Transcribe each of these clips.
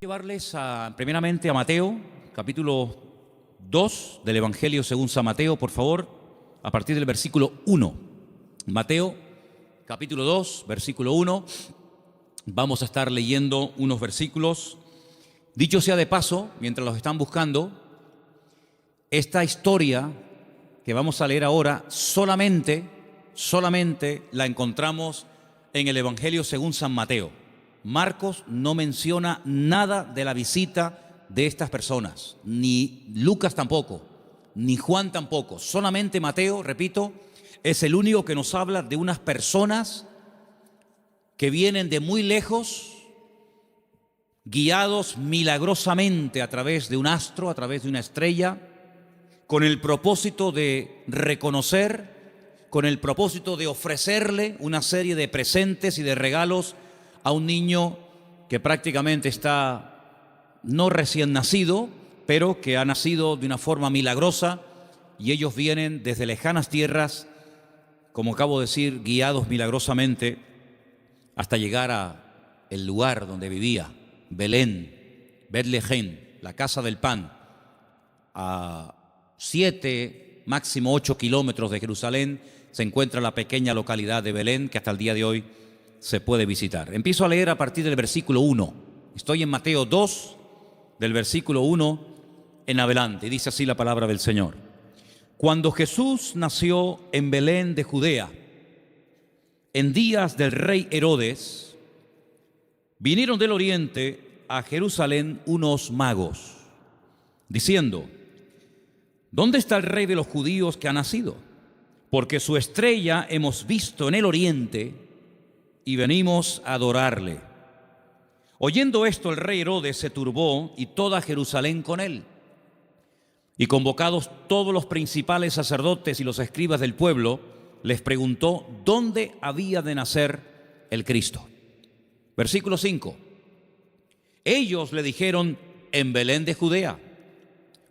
llevarles primeramente a Mateo, capítulo 2 del Evangelio según San Mateo, por favor, a partir del versículo 1. Mateo, capítulo 2, versículo 1. Vamos a estar leyendo unos versículos. Dicho sea de paso, mientras los están buscando, esta historia que vamos a leer ahora solamente la encontramos en el Evangelio según San Mateo. Marcos no menciona nada de la visita de estas personas, ni Lucas tampoco, ni Juan tampoco. Solamente Mateo, repito, es el único que nos habla de unas personas que vienen de muy lejos, guiados milagrosamente a través de un astro, a través de una estrella, con el propósito de reconocer, con el propósito de ofrecerle una serie de presentes y de regalos a un niño que prácticamente está no recién nacido, pero que ha nacido de una forma milagrosa, y ellos vienen desde lejanas tierras, como acabo de decir, guiados milagrosamente hasta llegar a el lugar donde vivía, Belén, Betlehem, la casa del pan, a 7, máximo 8 kilómetros de Jerusalén se encuentra la pequeña localidad de Belén, que hasta el día de hoy se puede visitar. Empiezo a leer a partir del versículo 1. Estoy en Mateo 2, del versículo 1 en adelante, y dice así la palabra del Señor. Cuando Jesús nació en Belén de Judea, en días del rey Herodes, vinieron del oriente a Jerusalén unos magos, diciendo: ¿dónde está el rey de los judíos que ha nacido? Porque su estrella hemos visto en el oriente y venimos a adorarle. Oyendo esto, el rey Herodes se turbó y toda Jerusalén con él. Y convocados todos los principales sacerdotes y los escribas del pueblo, les preguntó dónde había de nacer el Cristo. Versículo 5. Ellos le dijeron: en Belén de Judea,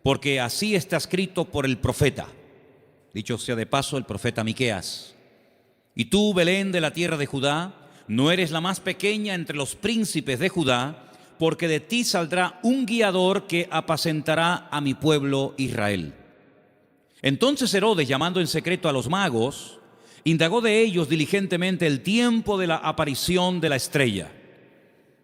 porque así está escrito por el profeta. Dicho sea de paso, el profeta Miqueas. Y tú, Belén de la tierra de Judá, no eres la más pequeña entre los príncipes de Judá, porque de ti saldrá un guiador que apacentará a mi pueblo Israel. Entonces Herodes, llamando en secreto a los magos, indagó de ellos diligentemente el tiempo de la aparición de la estrella.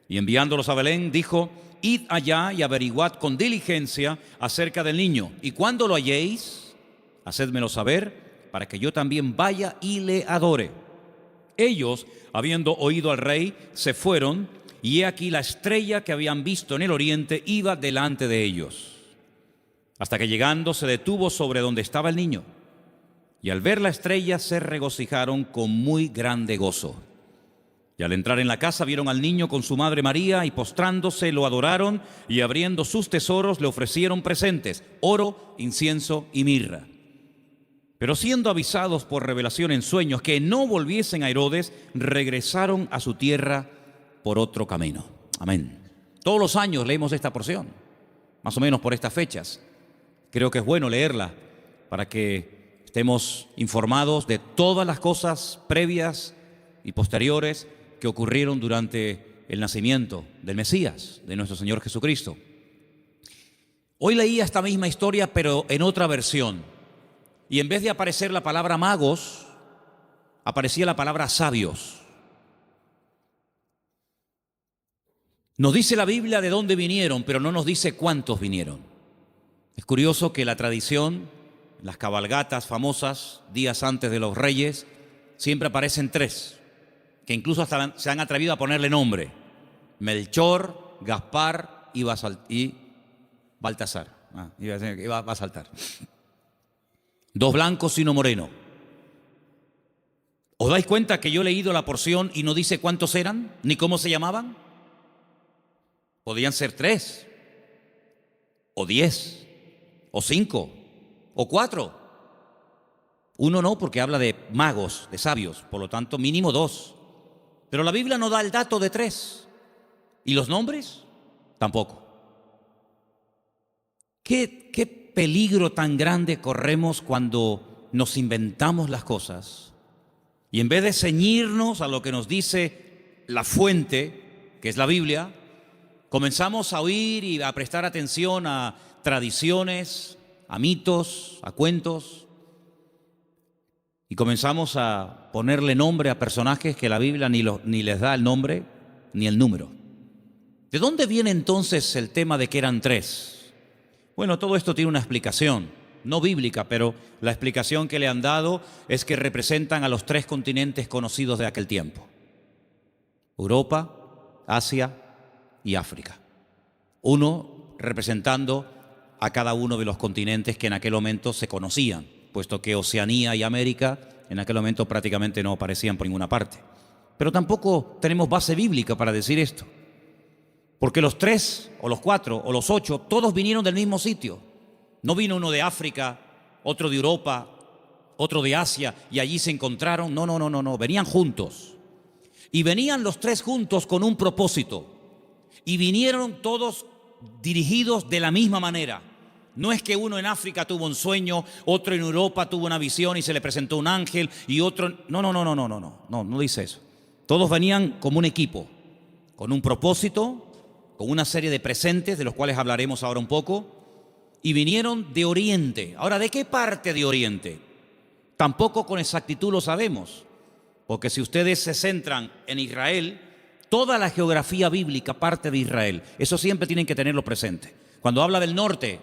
Y enviándolos a Belén, dijo: id allá y averiguad con diligencia acerca del niño, y cuando lo halléis, hacédmelo saber, para que yo también vaya y le adore. Ellos, habiendo oído al rey, se fueron, y he aquí la estrella que habían visto en el oriente iba delante de ellos, hasta que llegando se detuvo sobre donde estaba el niño. Y al ver la estrella se regocijaron con muy grande gozo. Y al entrar en la casa vieron al niño con su madre María, y postrándose lo adoraron, y abriendo sus tesoros le ofrecieron presentes: oro, incienso y mirra. Pero siendo avisados por revelación en sueños que no volviesen a Herodes, regresaron a su tierra por otro camino. Amén. Todos los años leemos esta porción, más o menos por estas fechas. Creo que es bueno leerla para que estemos informados de todas las cosas previas y posteriores que ocurrieron durante el nacimiento del Mesías, de nuestro Señor Jesucristo. Hoy leía esta misma historia, pero en otra versión. Y en vez de aparecer la palabra magos, aparecía la palabra sabios. Nos dice la Biblia de dónde vinieron, pero no nos dice cuántos vinieron. Es curioso que la tradición, las cabalgatas famosas, días antes de los reyes, siempre aparecen 3, que incluso hasta se han atrevido a ponerle nombre: Melchor, Gaspar y Baltasar. Iba a saltar. 2 blancos y 1 moreno. ¿Os dais cuenta que yo he leído la porción y no dice cuántos eran, ni cómo se llamaban? Podían ser 3, o 10, o 5, o 4. 1 no, porque habla de magos, de sabios, por lo tanto mínimo 2. Pero la Biblia no da el dato de 3. ¿Y los nombres? Tampoco. ¿Qué peligro tan grande corremos cuando nos inventamos las cosas y en vez de ceñirnos a lo que nos dice la fuente, que es la Biblia, Comenzamos a oír y a prestar atención a tradiciones, a mitos, a cuentos, y comenzamos a ponerle nombre a personajes que la Biblia ni les da el nombre ni el número. ¿De dónde viene entonces el tema de que eran tres? Bueno, todo esto tiene una explicación, no bíblica, pero la explicación que le han dado es que representan a los tres continentes conocidos de aquel tiempo: Europa, Asia y África. Uno representando a cada uno de los continentes que en aquel momento se conocían, puesto que Oceanía y América en aquel momento prácticamente no aparecían por ninguna parte. Pero tampoco tenemos base bíblica para decir esto, porque los tres, o los cuatro, o los ocho, todos vinieron del mismo sitio. No vino uno de África, otro de Europa, otro de Asia, y allí se encontraron. No, venían juntos. Y venían los tres juntos con un propósito. Y vinieron todos dirigidos de la misma manera. No es que uno en África tuvo un sueño, otro en Europa tuvo una visión y se le presentó un ángel, y otro... No dice eso. Todos venían como un equipo, con un propósito, con una serie de presentes, de los cuales hablaremos ahora un poco, y vinieron de Oriente. Ahora, ¿de qué parte de Oriente? Tampoco con exactitud lo sabemos, porque si ustedes se centran en Israel, toda la geografía bíblica parte de Israel. Eso siempre tienen que tenerlo presente. Cuando habla del norte,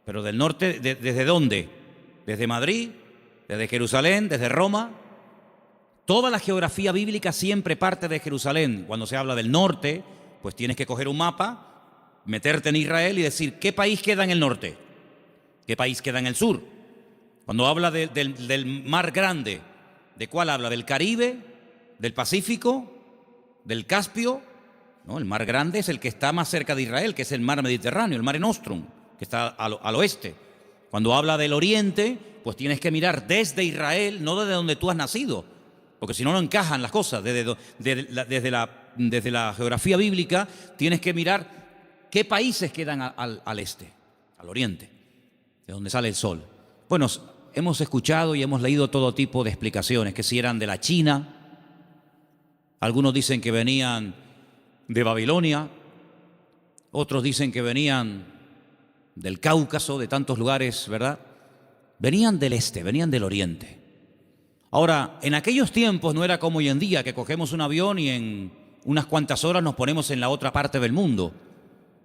pero del norte, ¿desde dónde? Desde Madrid, desde Jerusalén, desde Roma. Toda la geografía bíblica siempre parte de Jerusalén. Cuando se habla del norte, pues tienes que coger un mapa, meterte en Israel y decir, ¿qué país queda en el norte? ¿Qué país queda en el sur? Cuando habla del mar grande, ¿de cuál habla? ¿Del Caribe? ¿Del Pacífico? ¿Del Caspio? No, el mar grande es el que está más cerca de Israel, que es el mar Mediterráneo, el Mare Nostrum, que está al oeste. Cuando habla del oriente, pues tienes que mirar desde Israel, no desde donde tú has nacido, porque si no, no encajan las cosas. Desde la geografía bíblica tienes que mirar qué países quedan al este, al oriente, de donde sale el sol. Bueno, hemos escuchado y hemos leído todo tipo de explicaciones, que si eran de la China, algunos dicen que venían de Babilonia, otros dicen que venían del Cáucaso, de tantos lugares, ¿verdad? Venían del este, venían del oriente. Ahora, en aquellos tiempos no era como hoy en día, que cogemos un avión y en unas cuantas horas nos ponemos en la otra parte del mundo.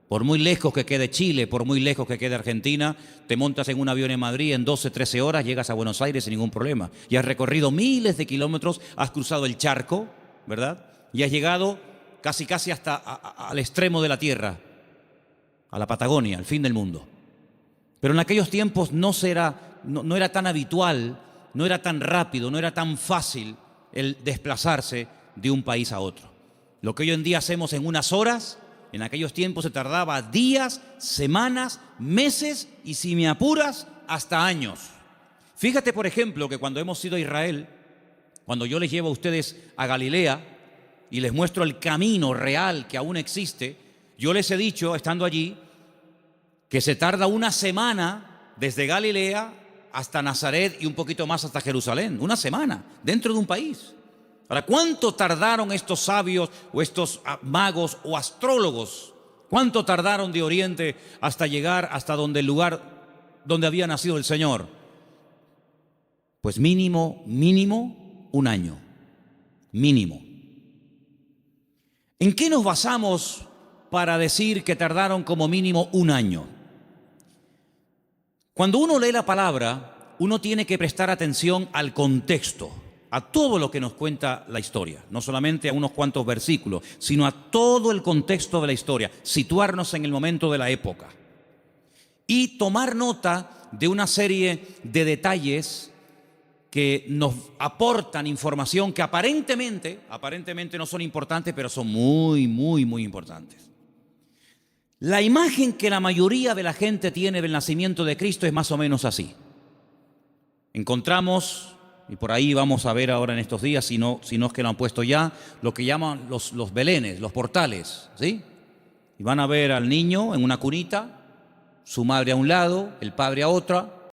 Por muy lejos que quede Chile, por muy lejos que quede Argentina, te montas en un avión en Madrid, en 12, 13 horas llegas a Buenos Aires sin ningún problema. Y has recorrido miles de kilómetros, has cruzado el charco, ¿verdad? Y has llegado casi hasta al extremo de la tierra, a la Patagonia, al fin del mundo. Pero en aquellos tiempos no era tan habitual, no era tan rápido, no era tan fácil el desplazarse de un país a otro. Lo que hoy en día hacemos en unas horas, en aquellos tiempos se tardaba días, semanas, meses y, si me apuras, hasta años. Fíjate, por ejemplo, que cuando hemos ido a Israel, cuando yo les llevo a ustedes a Galilea y les muestro el camino real que aún existe, yo les he dicho, estando allí, que se tarda una semana desde Galilea hasta Nazaret y un poquito más hasta Jerusalén. Una semana, dentro de un país. Ahora, ¿cuánto tardaron estos sabios o estos magos o astrólogos? ¿Cuánto tardaron de Oriente hasta llegar hasta el lugar donde había nacido el Señor? Pues mínimo un año. Mínimo. ¿En qué nos basamos para decir que tardaron como mínimo un año? Cuando uno lee la palabra, uno tiene que prestar atención al contexto, a todo lo que nos cuenta la historia, no solamente a unos cuantos versículos, sino a todo el contexto de la historia, situarnos en el momento de la época y tomar nota de una serie de detalles que nos aportan información que aparentemente no son importantes, pero son muy importantes. La imagen que la mayoría de la gente tiene del nacimiento de Cristo es más o menos así. Encontramos, y por ahí vamos a ver ahora en estos días, si no es que lo han puesto ya, lo que llaman los belenes, los portales, ¿sí? Y van a ver al niño en una cunita, su madre a un lado, el padre a otra,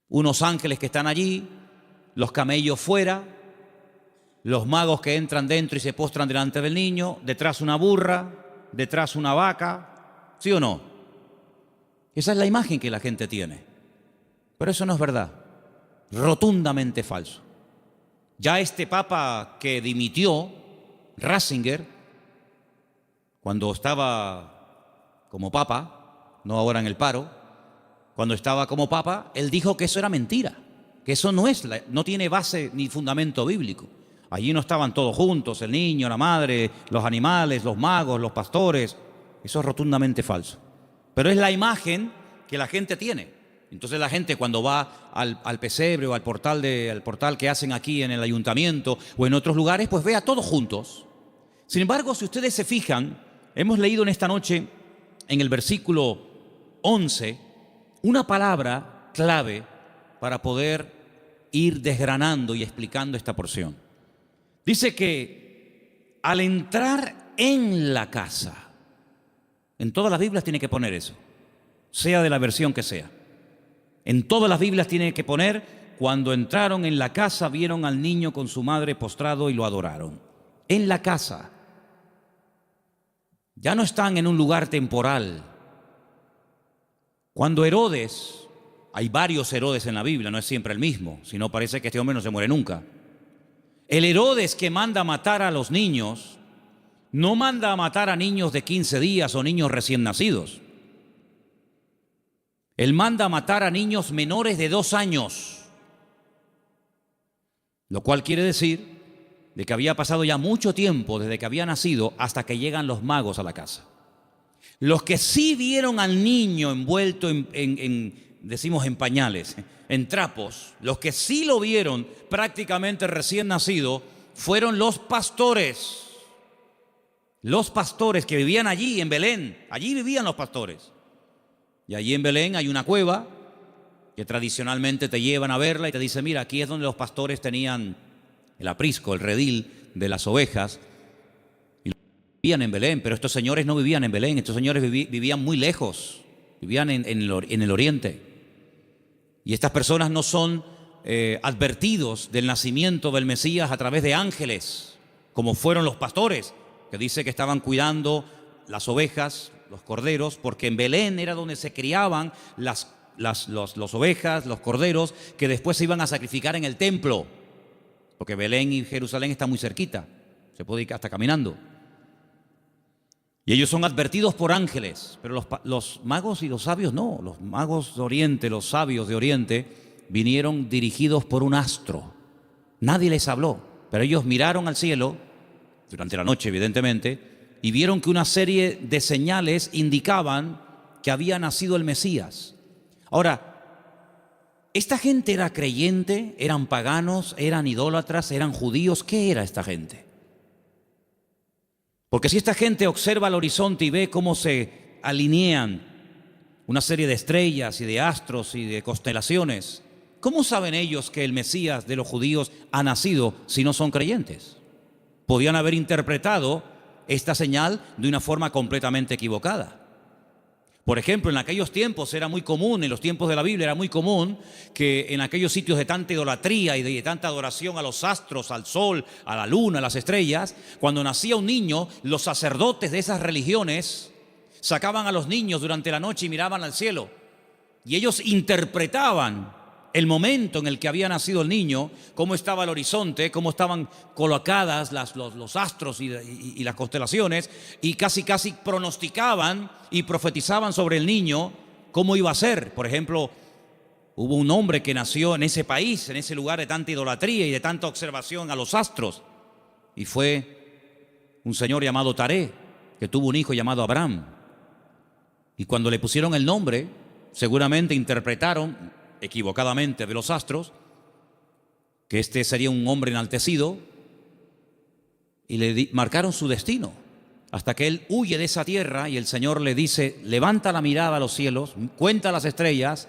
unos ángeles que están allí, los camellos fuera, los magos que entran dentro y se postran delante del niño, detrás una burra, detrás una vaca, ¿sí o no? Esa es la imagen que la gente tiene. Pero eso no es verdad, rotundamente falso. Ya este papa que dimitió, Ratzinger, cuando estaba como papa, no ahora en el paro, cuando estaba como papa, él dijo que eso era mentira, que eso no tiene base ni fundamento bíblico. Allí no estaban todos juntos, el niño, la madre, los animales, los magos, los pastores. Eso es rotundamente falso. Pero es la imagen que la gente tiene. Entonces la gente cuando va al pesebre o al portal que hacen aquí en el ayuntamiento o en otros lugares, pues ve a todos juntos. Sin embargo, si ustedes se fijan, hemos leído en esta noche, en el versículo 11, una palabra clave para poder ir desgranando y explicando esta porción. Dice que al entrar en la casa, en todas las Biblias tiene que poner eso, sea de la versión que sea. En todas las Biblias tiene que poner, cuando entraron en la casa, vieron al niño con su madre postrado y lo adoraron. En la casa. Ya no están en un lugar temporal. Cuando Herodes, hay varios Herodes en la Biblia, no es siempre el mismo, si no parece que este hombre no se muere nunca. El Herodes que manda a matar a los niños, no manda a matar a niños de 15 días o niños recién nacidos. Él manda a matar a niños menores de 2 años, lo cual quiere decir de que había pasado ya mucho tiempo desde que había nacido hasta que llegan los magos a la casa. Los que sí vieron al niño envuelto decimos en pañales, en trapos, los que sí lo vieron prácticamente recién nacido fueron los pastores. Los pastores que vivían allí en Belén, allí vivían los pastores. Y allí en Belén hay una cueva que tradicionalmente te llevan a verla y te dicen, mira, aquí es donde los pastores tenían el aprisco, el redil de las ovejas. Y vivían en Belén, pero estos señores no vivían en Belén, estos señores vivían muy lejos, vivían en el oriente. Y estas personas no son advertidos del nacimiento del Mesías a través de ángeles, como fueron los pastores, que dice que estaban cuidando las ovejas, los corderos, porque en Belén era donde se criaban las ovejas, los corderos, que después se iban a sacrificar en el templo, porque Belén y Jerusalén están muy cerquita, se puede ir hasta caminando. Y ellos son advertidos por ángeles, pero los magos y los sabios no. Los magos de Oriente, los sabios de Oriente, vinieron dirigidos por un astro. Nadie les habló, pero ellos miraron al cielo, durante la noche evidentemente, y vieron que una serie de señales indicaban que había nacido el Mesías. Ahora, ¿esta gente era creyente? ¿Eran paganos? ¿Eran idólatras? ¿Eran judíos? ¿Qué era esta gente? Porque si esta gente observa el horizonte y ve cómo se alinean una serie de estrellas y de astros y de constelaciones, ¿cómo saben ellos que el Mesías de los judíos ha nacido si no son creyentes? Podían haber interpretado esta señal de una forma completamente equivocada. Por ejemplo, en aquellos tiempos era muy común, en los tiempos de la Biblia era muy común que en aquellos sitios de tanta idolatría y de tanta adoración a los astros, al sol, a la luna, a las estrellas, cuando nacía un niño, los sacerdotes de esas religiones sacaban a los niños durante la noche y miraban al cielo. Y ellos interpretaban el momento en el que había nacido el niño, cómo estaba el horizonte, cómo estaban colocadas los astros y las constelaciones, y casi pronosticaban y profetizaban sobre el niño cómo iba a ser. Por ejemplo, hubo un hombre que nació en ese país, en ese lugar de tanta idolatría y de tanta observación a los astros, y fue un señor llamado Taré, que tuvo un hijo llamado Abraham. Y cuando le pusieron el nombre, seguramente interpretaron equivocadamente de los astros que este sería un hombre enaltecido y le marcaron su destino hasta que él huye de esa tierra y el Señor le dice, levanta la mirada a los cielos, cuenta las estrellas,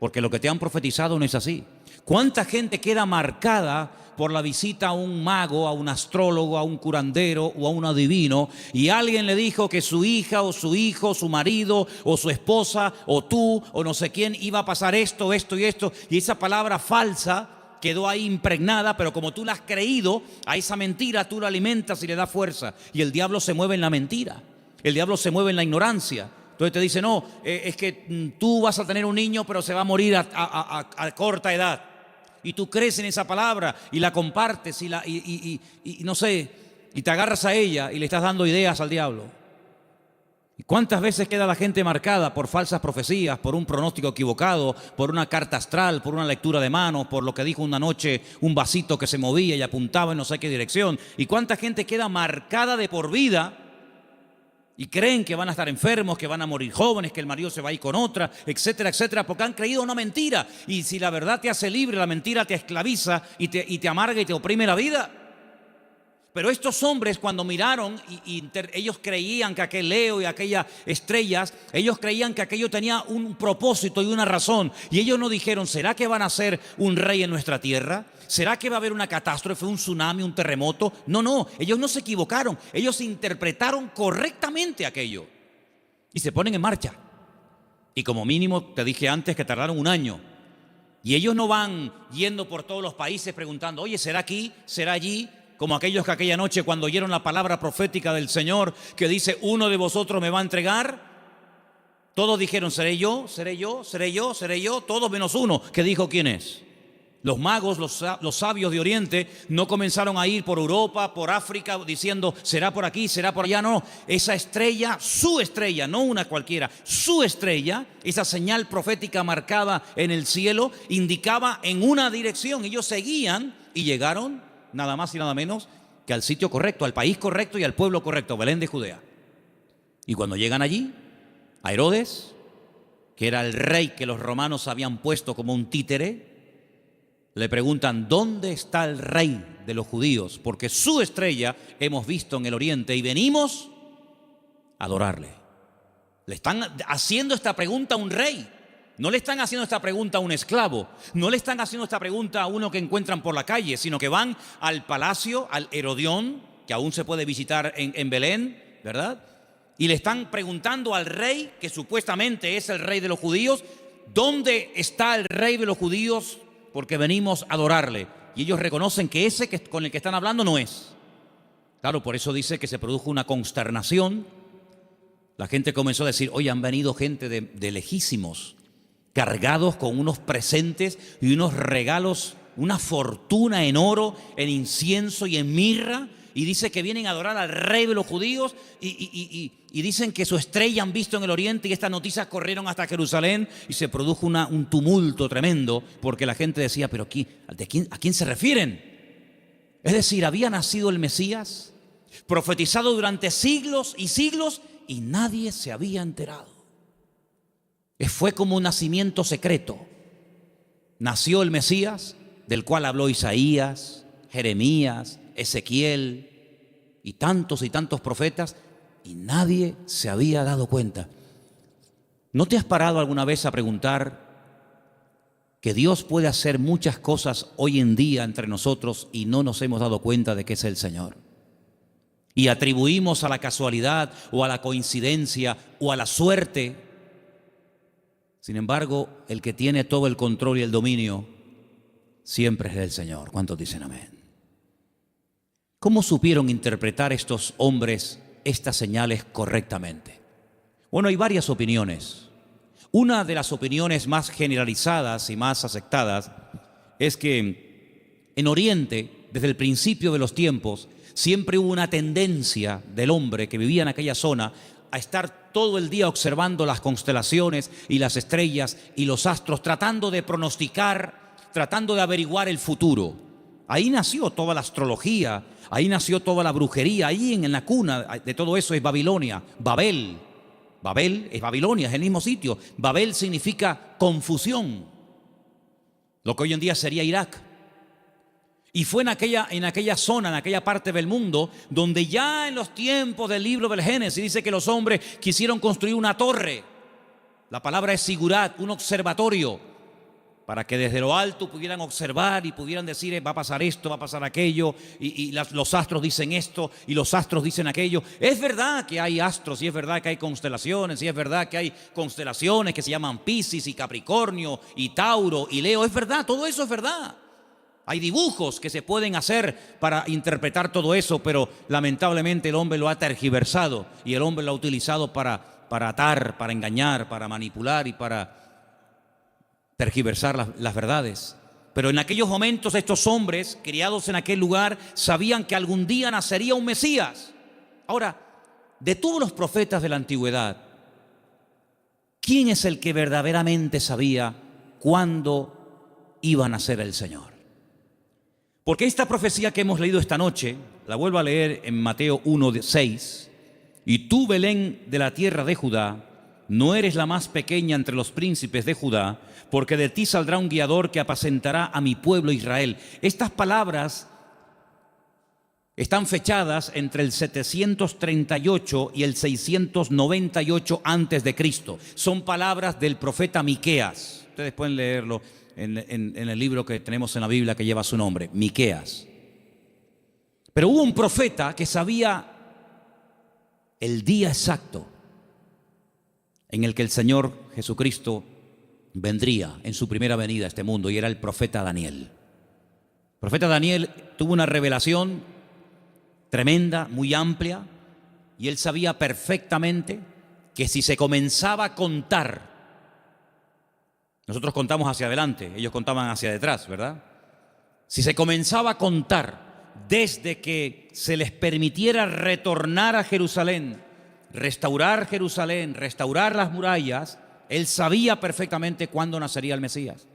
porque lo que te han profetizado no es así. ¿Cuánta gente queda marcada por la visita a un mago, a un astrólogo, a un curandero o a un adivino, y alguien le dijo que su hija o su hijo, su marido o su esposa o tú o no sé quién iba a pasar esto, esto y esto, y esa palabra falsa quedó ahí impregnada, pero como tú la has creído, a esa mentira tú la alimentas y le das fuerza, y el diablo se mueve en la mentira. El diablo se mueve en la ignorancia. Entonces te dice, no, es que tú vas a tener un niño, pero se va a morir a corta edad. Y tú crees en esa palabra y la compartes y no sé, y te agarras a ella y le estás dando ideas al diablo. ¿Y cuántas veces queda la gente marcada por falsas profecías, por un pronóstico equivocado, por una carta astral, por una lectura de manos, por lo que dijo una noche un vasito que se movía y apuntaba en no sé qué dirección? ¿Y cuánta gente queda marcada de por vida y creen que van a estar enfermos, que van a morir jóvenes, que el marido se va a ir con otra, etcétera, etcétera, porque han creído una mentira? Y si la verdad te hace libre, la mentira te esclaviza y te amarga y te oprime la vida. Pero estos hombres, cuando miraron ellos creían que aquel Leo y aquellas estrellas, ellos creían que aquello tenía un propósito y una razón. Y ellos no dijeron, ¿será que van a ser un rey en nuestra tierra? ¿Será que va a haber una catástrofe, un tsunami, un terremoto? No, ellos no se equivocaron. Ellos interpretaron correctamente aquello y se ponen en marcha. Y como mínimo, te dije antes que tardaron un año. Y ellos no van yendo por todos los países preguntando, oye, ¿será aquí? ¿Será allí? Como aquellos que aquella noche, cuando oyeron la palabra profética del Señor que dice, uno de vosotros me va a entregar, todos dijeron, seré yo, seré yo, seré yo, seré yo, todos menos uno, que dijo quién es. Los magos, los sabios de Oriente no comenzaron a ir por Europa, por África, diciendo, será por aquí, será por allá. No, esa estrella, su estrella, no una cualquiera, su estrella, esa señal profética marcada en el cielo, indicaba en una dirección. Ellos seguían y llegaron nada más y nada menos que al sitio correcto, al país correcto y al pueblo correcto, Belén de Judea. Y cuando llegan allí, a Herodes, que era el rey que los romanos habían puesto como un títere, le preguntan, ¿dónde está el rey de los judíos? Porque su estrella hemos visto en el oriente y venimos a adorarle. Le están haciendo esta pregunta a un rey. No le están haciendo esta pregunta a un esclavo, no le están haciendo esta pregunta a uno que encuentran por la calle, sino que van al palacio, al Herodión, que aún se puede visitar en Belén, ¿verdad? Y le están preguntando al rey, que supuestamente es el rey de los judíos, ¿dónde está el rey de los judíos? Porque venimos a adorarle. Y ellos reconocen que ese con el que están hablando no es. Claro, por eso dice que se produjo una consternación. La gente comenzó a decir, oye, han venido gente de lejísimos, cargados con unos presentes y unos regalos, una fortuna en oro, en incienso y en mirra, y dice que vienen a adorar al rey de los judíos y dicen que su estrella han visto en el oriente, y estas noticias corrieron hasta Jerusalén y se produjo un tumulto tremendo, porque la gente decía, pero ¿a quién se refieren? Es decir, había nacido el Mesías, profetizado durante siglos y siglos, y nadie se había enterado. Fue como un nacimiento secreto. Nació el Mesías, del cual habló Isaías, Jeremías, Ezequiel y tantos profetas, y nadie se había dado cuenta. ¿No te has parado alguna vez a preguntar que Dios puede hacer muchas cosas hoy en día entre nosotros y no nos hemos dado cuenta de que es el Señor? Y atribuimos a la casualidad o a la coincidencia o a la suerte. Sin embargo, el que tiene todo el control y el dominio siempre es el Señor. ¿Cuántos dicen amén? ¿Cómo supieron interpretar estos hombres estas señales correctamente? Bueno, hay varias opiniones. Una de las opiniones más generalizadas y más aceptadas es que en Oriente, desde el principio de los tiempos, siempre hubo una tendencia del hombre que vivía en aquella zona a estar todo el día observando las constelaciones y las estrellas y los astros, tratando de pronosticar, tratando de averiguar el futuro. Ahí nació toda la astrología, ahí nació toda la brujería, ahí en la cuna de todo eso es Babilonia, Babel. Babel es Babilonia, es el mismo sitio. Babel significa confusión, lo que hoy en día sería Irak. Y fue en aquella zona, en aquella parte del mundo, donde ya en los tiempos del libro del Génesis dice que los hombres quisieron construir una torre. La palabra es sigurat, un observatorio, para que desde lo alto pudieran observar y pudieran decir, va a pasar esto, va a pasar aquello, y los astros dicen esto y los astros dicen aquello. Es verdad que hay astros, y es verdad que hay constelaciones, y es verdad que hay constelaciones que se llaman Piscis y Capricornio y Tauro y Leo. Es verdad, todo eso es verdad. Hay dibujos que se pueden hacer para interpretar todo eso, pero lamentablemente el hombre lo ha tergiversado y el hombre lo ha utilizado para atar, para engañar, para manipular y para tergiversar las verdades. Pero en aquellos momentos estos hombres, criados en aquel lugar, sabían que algún día nacería un Mesías. Ahora, de todos los profetas de la antigüedad, ¿quién es el que verdaderamente sabía cuándo iba a nacer el Señor? Porque esta profecía que hemos leído esta noche, la vuelvo a leer en Mateo 1:6, y tú, Belén de la tierra de Judá, no eres la más pequeña entre los príncipes de Judá, porque de ti saldrá un guiador que apacentará a mi pueblo Israel. Estas palabras están fechadas entre el 738 y el 698 antes de Cristo. Son palabras del profeta Miqueas. Ustedes pueden leerlo en el libro que tenemos en la Biblia que lleva su nombre, Miqueas. Pero hubo un profeta que sabía el día exacto en el que el Señor Jesucristo vendría en su primera venida a este mundo, y era el profeta Daniel. El profeta Daniel tuvo una revelación tremenda, muy amplia, y él sabía perfectamente que si se comenzaba a contar, nosotros contamos hacia adelante, ellos contaban hacia detrás, ¿verdad? Si se comenzaba a contar desde que se les permitiera retornar a Jerusalén, restaurar las murallas, él sabía perfectamente cuándo nacería el Mesías.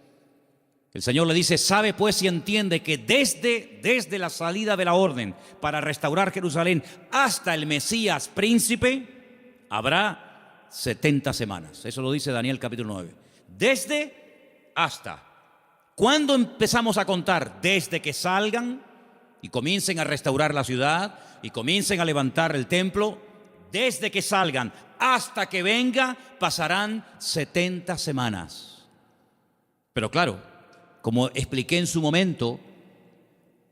El Señor le dice, sabe pues y entiende que desde la salida de la orden para restaurar Jerusalén hasta el Mesías príncipe, habrá 70 semanas. Eso lo dice Daniel capítulo 9. Desde hasta. ¿Cuándo empezamos a contar? Desde que salgan y comiencen a restaurar la ciudad y comiencen a levantar el templo. Desde que salgan hasta que venga pasarán 70 semanas. Pero claro, como expliqué en su momento,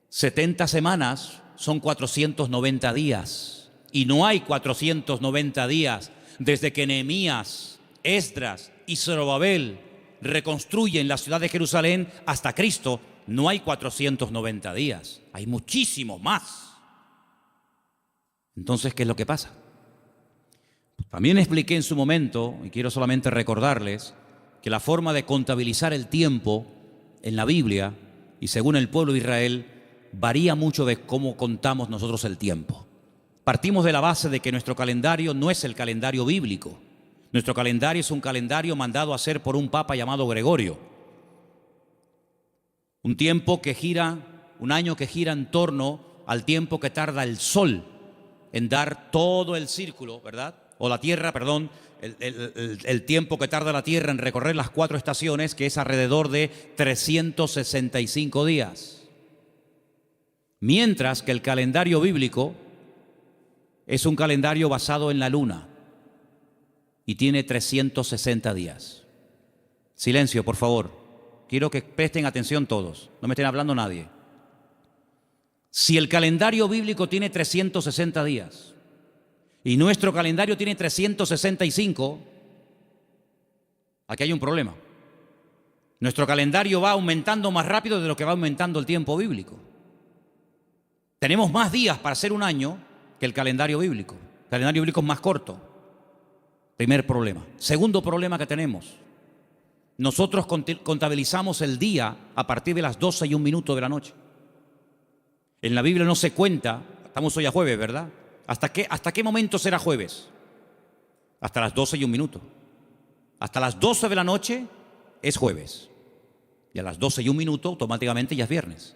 70 semanas son 490 días. Y no hay 490 días desde que Nehemías, Esdras y Zorobabel reconstruyen la ciudad de Jerusalén hasta Cristo. No hay 490 días, hay muchísimos más. Entonces, ¿qué es lo que pasa? También expliqué en su momento, y quiero solamente recordarles, que la forma de contabilizar el tiempo en la Biblia y según el pueblo de Israel varía mucho de cómo contamos nosotros el tiempo. Partimos de la base de que nuestro calendario no es el calendario bíblico. Nuestro calendario es un calendario mandado a hacer por un papa llamado Gregorio. Un año que gira en torno al tiempo que tarda el sol en dar todo el círculo, ¿verdad? O la tierra, perdón, el tiempo que tarda la tierra en recorrer las 4 estaciones, que es alrededor de 365 días. Mientras que el calendario bíblico es un calendario basado en la luna y tiene 360 días. Silencio, por favor. Quiero que presten atención todos. No me estén hablando nadie. Si el calendario bíblico tiene 360 días y nuestro calendario tiene 365, aquí hay un problema. Nuestro calendario va aumentando más rápido de lo que va aumentando el tiempo bíblico. Tenemos más días para hacer un año que el calendario bíblico. El calendario bíblico es más corto. Primer problema. Segundo problema que tenemos. Nosotros contabilizamos el día a partir de las 12:01 de la noche. En la Biblia no se cuenta, estamos hoy a jueves, ¿verdad? ¿Hasta qué momento será jueves? Hasta las 12:01. Hasta las 12 de la noche es jueves. Y a las 12:01 automáticamente ya es viernes.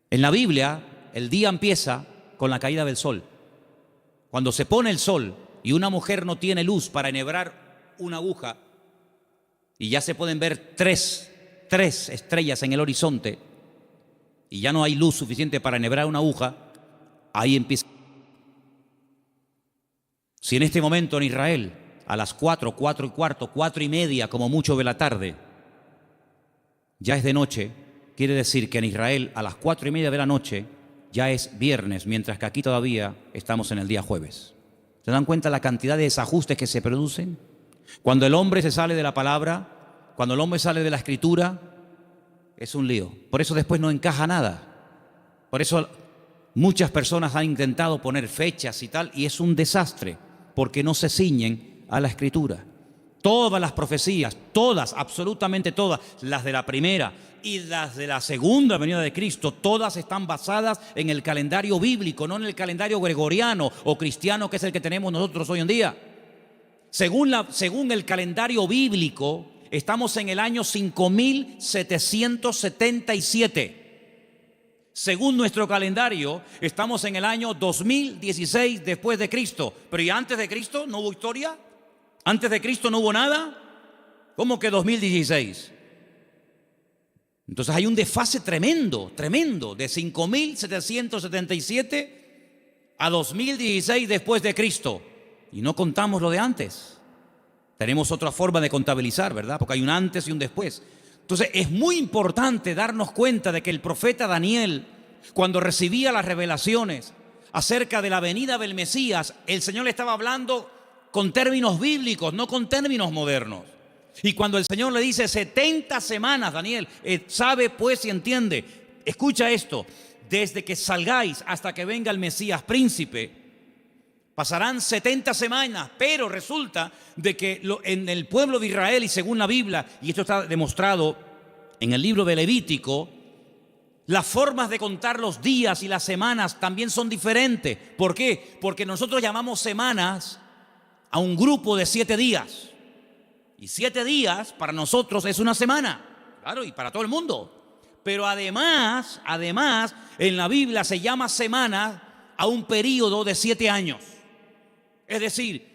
En la Biblia el día empieza con la caída del sol. Cuando se pone el sol y una mujer no tiene luz para enhebrar una aguja y ya se pueden ver tres estrellas en el horizonte y ya no hay luz suficiente para enhebrar una aguja, ahí empieza. Si en este momento en Israel a las 4, 4:15, 4:30 como mucho de la tarde ya es de noche, quiere decir que en Israel a las 4:30 de la noche ya es viernes, mientras que aquí todavía estamos en el día jueves. ¿Se dan cuenta la cantidad de desajustes que se producen? Cuando el hombre se sale de la palabra, cuando el hombre sale de la escritura, es un lío. Por eso después no encaja nada. Por eso muchas personas han intentado poner fechas y tal, y es un desastre, porque no se ciñen a la Escritura. Todas las profecías, todas, absolutamente todas, las de la primera y las de la segunda venida de Cristo, todas están basadas en el calendario bíblico, no en el calendario gregoriano o cristiano, que es el que tenemos nosotros hoy en día. Según el calendario bíblico, estamos en el año 5777. Según nuestro calendario, estamos en el año 2016 después de Cristo. Pero ¿y antes de Cristo no hubo historia? ¿Antes de Cristo no hubo nada? ¿Cómo que 2016? Entonces hay un desfase tremendo, de 5777 a 2016 después de Cristo. Y no contamos lo de antes. Tenemos otra forma de contabilizar, ¿verdad? Porque hay un antes y un después. Entonces es muy importante darnos cuenta de que el profeta Daniel, cuando recibía las revelaciones acerca de la venida del Mesías, el Señor le estaba hablando con términos bíblicos, no con términos modernos. Y cuando el Señor le dice 70 semanas, Daniel, sabe pues y entiende, escucha esto, desde que salgáis hasta que venga el Mesías príncipe, pasarán 70 semanas, pero resulta de que en el pueblo de Israel, y según la Biblia, y esto está demostrado en el libro de Levítico, las formas de contar los días y las semanas también son diferentes. ¿Por qué? Porque nosotros llamamos semanas a un grupo de 7 días. Y 7 días para nosotros es una semana, claro, y para todo el mundo. Pero además, en la Biblia se llama semana a un periodo de 7 años. Es decir,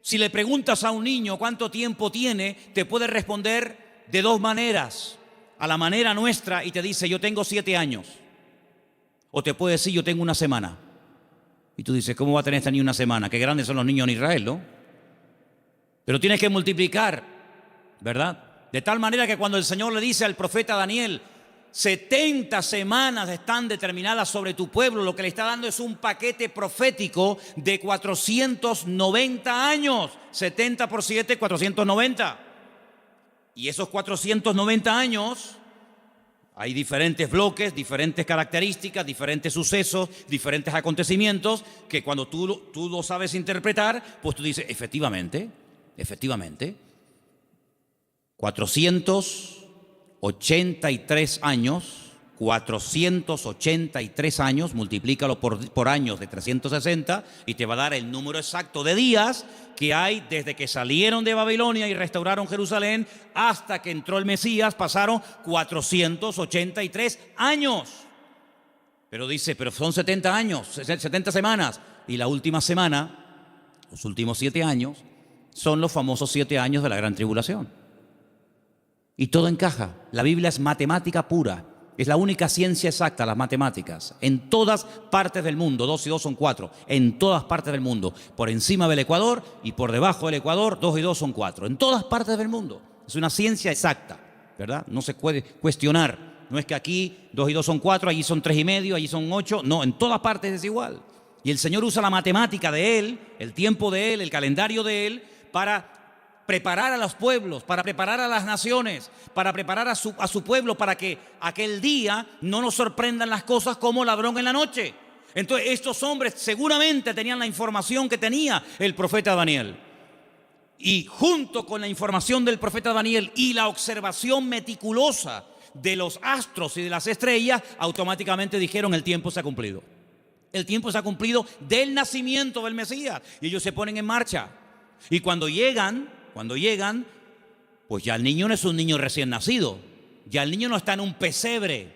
si le preguntas a un niño cuánto tiempo tiene, te puede responder de 2 maneras. A la manera nuestra y te dice, yo tengo 7 años. O te puede decir, yo tengo una semana. Y tú dices, ¿cómo va a tener esta niña una semana? Qué grandes son los niños en Israel, ¿no? Pero tienes que multiplicar, ¿verdad? De tal manera que cuando el Señor le dice al profeta Daniel, 70 semanas están determinadas sobre tu pueblo, lo que le está dando es un paquete profético de 490 años. 70 por 7, 490. Y esos 490 años, hay diferentes bloques, diferentes características, diferentes sucesos, diferentes acontecimientos, que cuando tú lo sabes interpretar, pues tú dices, efectivamente, 483 años, multiplícalo por años de 360 y te va a dar el número exacto de días que hay desde que salieron de Babilonia y restauraron Jerusalén hasta que entró el Mesías. Pasaron 483 años. Pero dice, pero son 70 años, 70 semanas. Y la última semana, los últimos 7 años, son los famosos 7 años de la gran tribulación. Y todo encaja. La Biblia es matemática pura. Es la única ciencia exacta, las matemáticas. En todas partes del mundo, 2 y 2 son 4. En todas partes del mundo. Por encima del Ecuador y por debajo del Ecuador, 2 y 2 son 4. En todas partes del mundo. Es una ciencia exacta, ¿verdad? No se puede cuestionar. No es que aquí 2 y 2 son 4, allí son 3 y medio, allí son 8. No, en todas partes es igual. Y el Señor usa la matemática de Él, el tiempo de Él, el calendario de Él, para preparar a los pueblos, para preparar a las naciones, para preparar a su pueblo, para que aquel día no nos sorprendan las cosas como ladrón en la noche. Entonces estos hombres seguramente tenían la información que tenía el profeta Daniel. Y junto con la información del profeta Daniel y la observación meticulosa de los astros y de las estrellas, automáticamente dijeron, el tiempo se ha cumplido. El tiempo se ha cumplido del nacimiento del Mesías. Y ellos se ponen en marcha. Y cuando llegan, pues ya el niño no es un niño recién nacido. Ya el niño no está en un pesebre.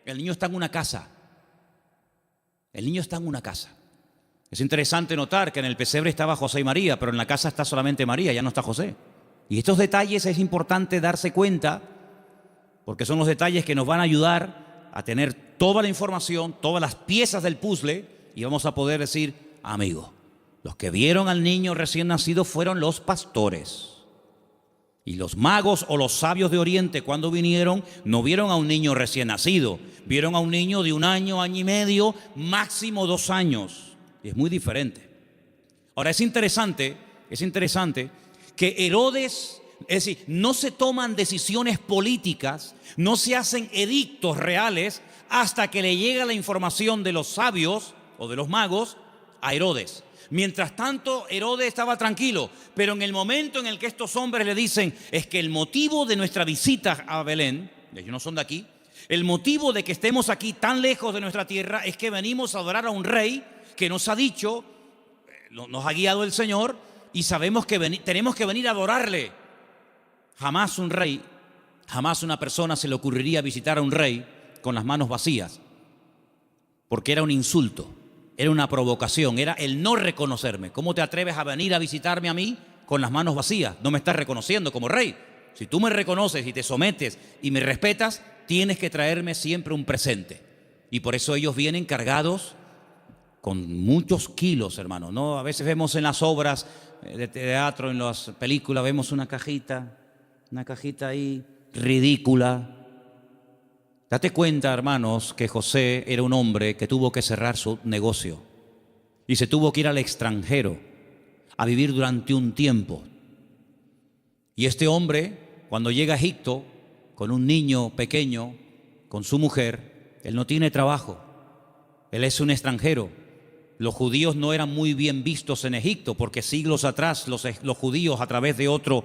El niño está en una casa. El niño está en una casa. Es interesante notar que en el pesebre estaba José y María, pero en la casa está solamente María, ya no está José. Y estos detalles es importante darse cuenta, porque son los detalles que nos van a ayudar a tener toda la información, todas las piezas del puzzle, y vamos a poder decir, amigo, los que vieron al niño recién nacido fueron los pastores. Y los magos o los sabios de Oriente, cuando vinieron, no vieron a un niño recién nacido. Vieron a un niño de 1 año, año y medio, máximo 2 años. Y es muy diferente. Ahora, es interesante que Herodes Es decir, no se toman decisiones políticas, no se hacen edictos reales hasta que le llega la información de los sabios o de los magos a Herodes. Mientras tanto, Herodes estaba tranquilo, pero en el momento en el que estos hombres le dicen, es que el motivo de nuestra visita a Belén, ellos no son de aquí, el motivo de que estemos aquí tan lejos de nuestra tierra es que venimos a adorar a un rey que nos ha dicho, nos ha guiado el Señor y sabemos que tenemos que venir a adorarle. Jamás un rey, jamás una persona se le ocurriría visitar a un rey con las manos vacías, porque era un insulto, era una provocación, era el no reconocerme. ¿Cómo te atreves a venir a visitarme a mí con las manos vacías? No me estás reconociendo como rey. Si tú me reconoces y te sometes y me respetas, tienes que traerme siempre un presente. Y por eso ellos vienen cargados con muchos kilos, hermano, ¿no? A veces vemos en las obras de teatro, en las películas, vemos una cajita ahí ridícula. Date cuenta, hermanos, que José era un hombre que tuvo que cerrar su negocio y se tuvo que ir al extranjero a vivir durante un tiempo. Y este hombre, cuando llega a Egipto, con un niño pequeño, con su mujer, él no tiene trabajo, él es un extranjero. Los judíos no eran muy bien vistos en Egipto porque siglos atrás los judíos, a través de otro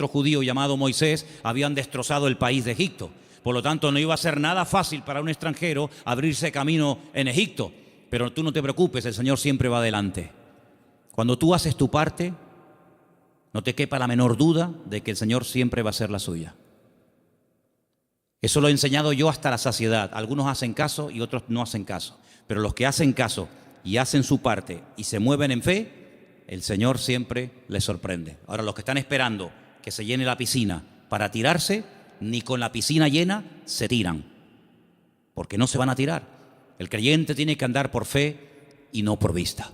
judío llamado Moisés, habían destrozado el país de Egipto. Por lo tanto, no iba a ser nada fácil para un extranjero abrirse camino en Egipto. Pero tú no te preocupes, el Señor siempre va adelante. Cuando tú haces tu parte, no te quepa la menor duda de que el Señor siempre va a hacer la suya. Eso lo he enseñado yo hasta la saciedad. Algunos hacen caso y otros no hacen caso. Pero los que hacen caso y hacen su parte y se mueven en fe, el Señor siempre les sorprende. Ahora, los que están esperando que se llene la piscina para tirarse, ni con la piscina llena se tiran, porque no se van a tirar. El creyente tiene que andar por fe y no por vista.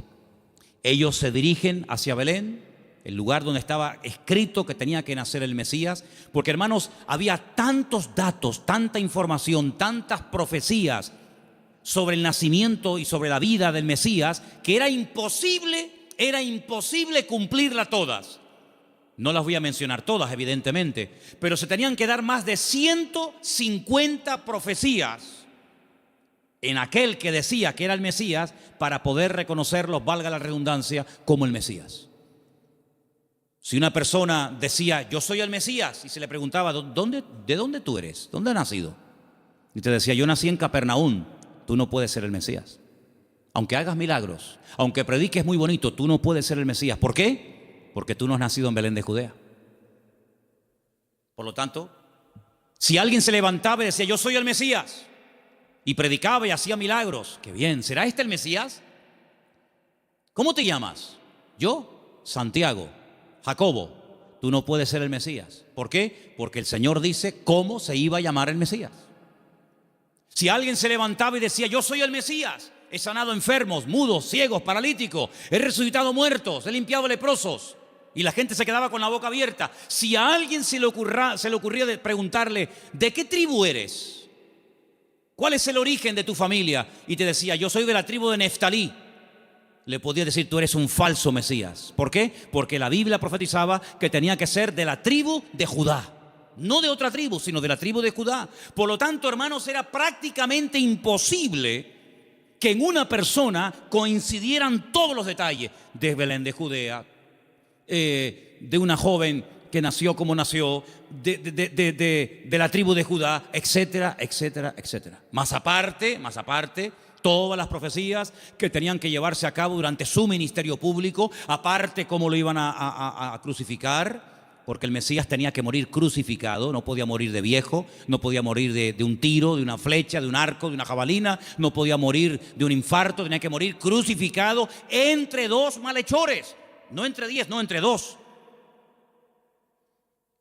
Ellos se dirigen hacia Belén, el lugar donde estaba escrito que tenía que nacer el Mesías, porque, hermanos, había tantos datos, tanta información, tantas profecías sobre el nacimiento y sobre la vida del Mesías, que era imposible cumplirlas todas. No las voy a mencionar todas, evidentemente, pero se tenían que dar más de 150 profecías en aquel que decía que era el Mesías para poder reconocerlos, valga la redundancia, como el Mesías. Si una persona decía, yo soy el Mesías, y se le preguntaba, ¿de dónde tú eres? ¿Dónde has nacido? Y te decía, yo nací en Capernaum. Tú no puedes ser el Mesías. Aunque hagas milagros, aunque prediques muy bonito, tú no puedes ser el Mesías. ¿Por qué? Porque tú no has nacido en Belén de Judea. Por lo tanto, si alguien se levantaba y decía, yo soy el Mesías, y predicaba y hacía milagros, qué bien, ¿será este el Mesías? ¿Cómo te llamas? Yo, Santiago, Jacobo. Tú no puedes ser el Mesías. ¿Por qué? Porque el Señor dice cómo se iba a llamar el Mesías. Si alguien se levantaba y decía, yo soy el Mesías, he sanado enfermos, mudos, ciegos, paralíticos, he resucitado muertos, he limpiado leprosos, y la gente se quedaba con la boca abierta. Si a alguien se le ocurría preguntarle, ¿de qué tribu eres? ¿Cuál es el origen de tu familia? Y te decía, yo soy de la tribu de Neftalí. Le podía decir, tú eres un falso Mesías. ¿Por qué? Porque la Biblia profetizaba que tenía que ser de la tribu de Judá. No de otra tribu, sino de la tribu de Judá. Por lo tanto, hermanos, era prácticamente imposible que en una persona coincidieran todos los detalles de Belén de Judea, de una joven que nació como nació, de la tribu de Judá, etcétera, etcétera, etcétera. Más aparte, todas las profecías que tenían que llevarse a cabo durante su ministerio público, aparte cómo lo iban a crucificar, porque el Mesías tenía que morir crucificado, no podía morir de viejo, no podía morir de un tiro, de una flecha, de un arco, de una jabalina, no podía morir de un infarto, tenía que morir crucificado entre dos malhechores, no entre 10, no entre 2.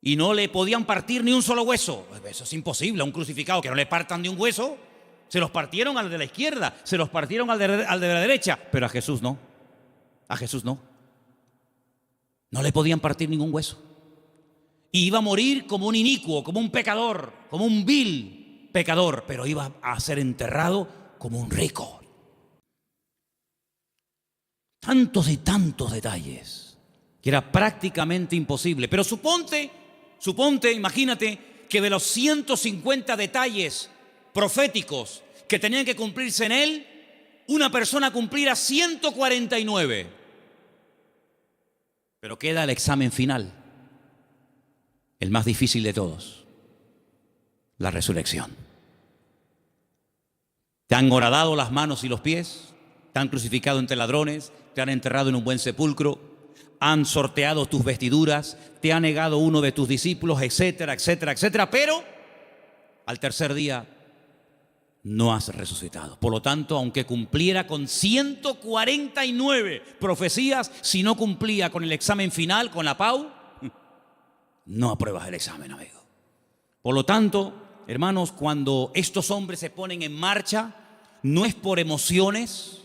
Y no le podían partir ni un solo hueso. Eso es imposible, a un crucificado que no le partan ni un hueso. Se los partieron al de la izquierda, se los partieron al de la derecha, pero a Jesús no. A Jesús no. No le podían partir ningún hueso. Y iba a morir como un inicuo, como un pecador, como un vil pecador, pero iba a ser enterrado como un rico. Tantos y tantos detalles que era prácticamente imposible. Pero suponte Suponte, imagínate, que de los 150 detalles proféticos que tenían que cumplirse en él, una persona cumpliera 149. Pero queda el examen final, el más difícil de todos, la resurrección. Te han horadado las manos y los pies, te han crucificado entre ladrones, te han enterrado en un buen sepulcro, han sorteado tus vestiduras, te ha negado uno de tus discípulos, etcétera, etcétera, etcétera, pero al tercer día no has resucitado. Por lo tanto, aunque cumpliera con 149 profecías, si no cumplía con el examen final, con la PAU, no apruebas el examen, amigo. Por lo tanto, hermanos, cuando estos hombres se ponen en marcha, no es por emociones,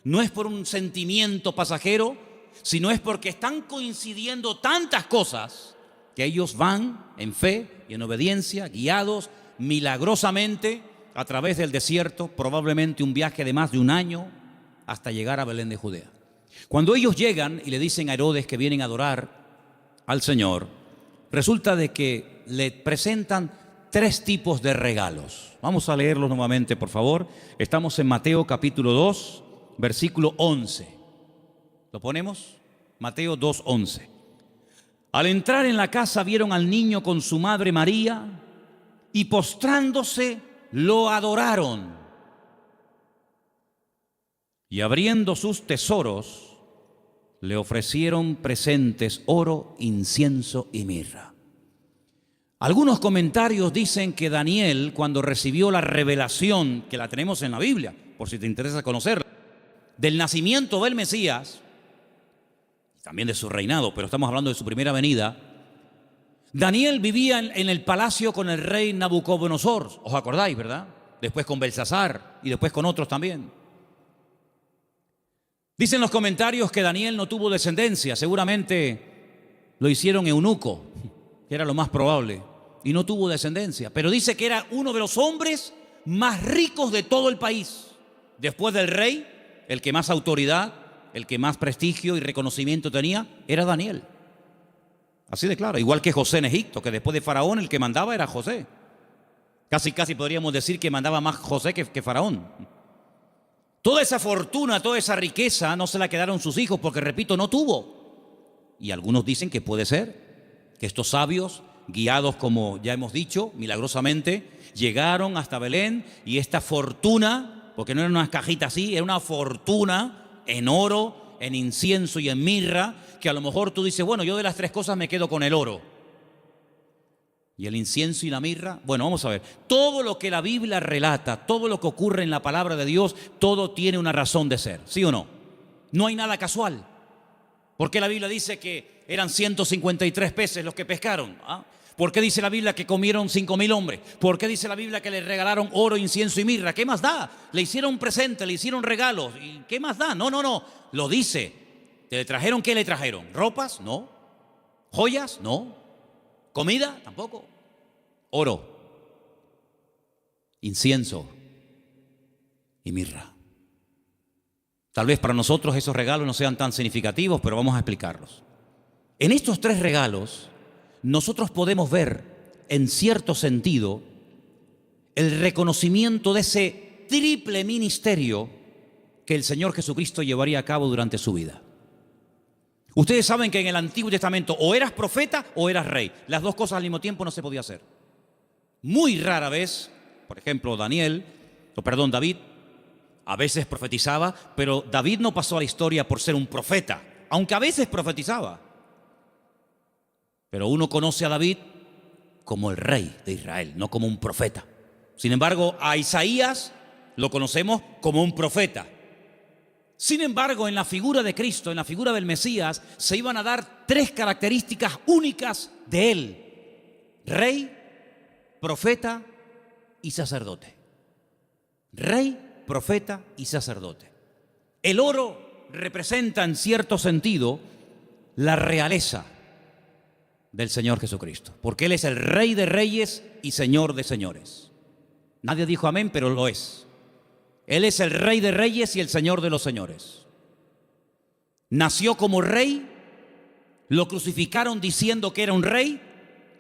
no es por un sentimiento pasajero, sino es porque están coincidiendo tantas cosas que ellos van en fe y en obediencia, guiados milagrosamente a través del desierto, probablemente un viaje de más de un año, hasta llegar a Belén de Judea. Cuando ellos llegan y le dicen a Herodes que vienen a adorar al Señor, resulta de que le presentan 3 tipos de regalos. Vamos a leerlos nuevamente, por favor. Estamos en Mateo capítulo 2, versículo 11. ¿Lo ponemos? Mateo 2:11. Al entrar en la casa vieron al niño con su madre María y postrándose lo adoraron. Y abriendo sus tesoros le ofrecieron presentes, oro, incienso y mirra. Algunos comentarios dicen que Daniel, cuando recibió la revelación, que la tenemos en la Biblia, por si te interesa conocerla, del nacimiento del Mesías, también de su reinado, pero estamos hablando de su primera venida, Daniel vivía en el palacio con el rey Nabucodonosor, ¿os acordáis, verdad? Después con Belsasar y después con otros también. Dicen los comentarios que Daniel no tuvo descendencia, seguramente lo hicieron eunuco, que era lo más probable, y no tuvo descendencia, pero dice que era uno de los hombres más ricos de todo el país. Después del rey, el que más autoridad, el que más prestigio y reconocimiento tenía, era Daniel. Así de claro, igual que José en Egipto, que después de Faraón el que mandaba era José. Casi podríamos decir que mandaba más José que Faraón. Toda esa fortuna, toda esa riqueza no se la quedaron sus hijos porque, repito, no tuvo. Y algunos dicen que puede ser que estos sabios, guiados como ya hemos dicho, milagrosamente, llegaron hasta Belén y esta fortuna, porque no era una cajita así, era una fortuna en oro, en incienso y en mirra, que a lo mejor tú dices, bueno, yo de las 3 cosas me quedo con el oro. ¿Y el incienso y la mirra? Bueno, vamos a ver. Todo lo que la Biblia relata, todo lo que ocurre en la palabra de Dios, todo tiene una razón de ser, ¿sí o no? No hay nada casual. ¿Por qué la Biblia dice que eran 153 peces los que pescaron? ¿Ah? ¿Por qué dice la Biblia que comieron 5,000 hombres? ¿Por qué dice la Biblia que le regalaron oro, incienso y mirra? ¿Qué más da? Le hicieron presente, le hicieron regalos. ¿Y qué más da? No. Lo dice. ¿Le trajeron qué le trajeron? ¿Ropas? No. ¿Joyas? No. ¿Comida? Tampoco. Oro, incienso y mirra. Tal vez para nosotros esos regalos no sean tan significativos, pero vamos a explicarlos. En estos 3 regalos, nosotros podemos ver, en cierto sentido, el reconocimiento de ese triple ministerio que el Señor Jesucristo llevaría a cabo durante su vida. Ustedes saben que en el Antiguo Testamento o eras profeta o eras rey. Las 2 cosas al mismo tiempo no se podía hacer. Muy rara vez, por ejemplo, David, a veces profetizaba, pero David no pasó a la historia por ser un profeta, aunque a veces profetizaba. Pero uno conoce a David como el rey de Israel, no como un profeta. Sin embargo, a Isaías lo conocemos como un profeta. Sin embargo, en la figura de Cristo, en la figura del Mesías, se iban a dar 3 características únicas de él: rey, profeta y sacerdote. Rey, profeta y sacerdote. El oro representa en cierto sentido la realeza del Señor Jesucristo, porque Él es el Rey de reyes y Señor de señores. Nadie dijo amén, pero lo es. Él es el Rey de reyes y el Señor de los señores. Nació como rey, lo crucificaron diciendo que era un rey,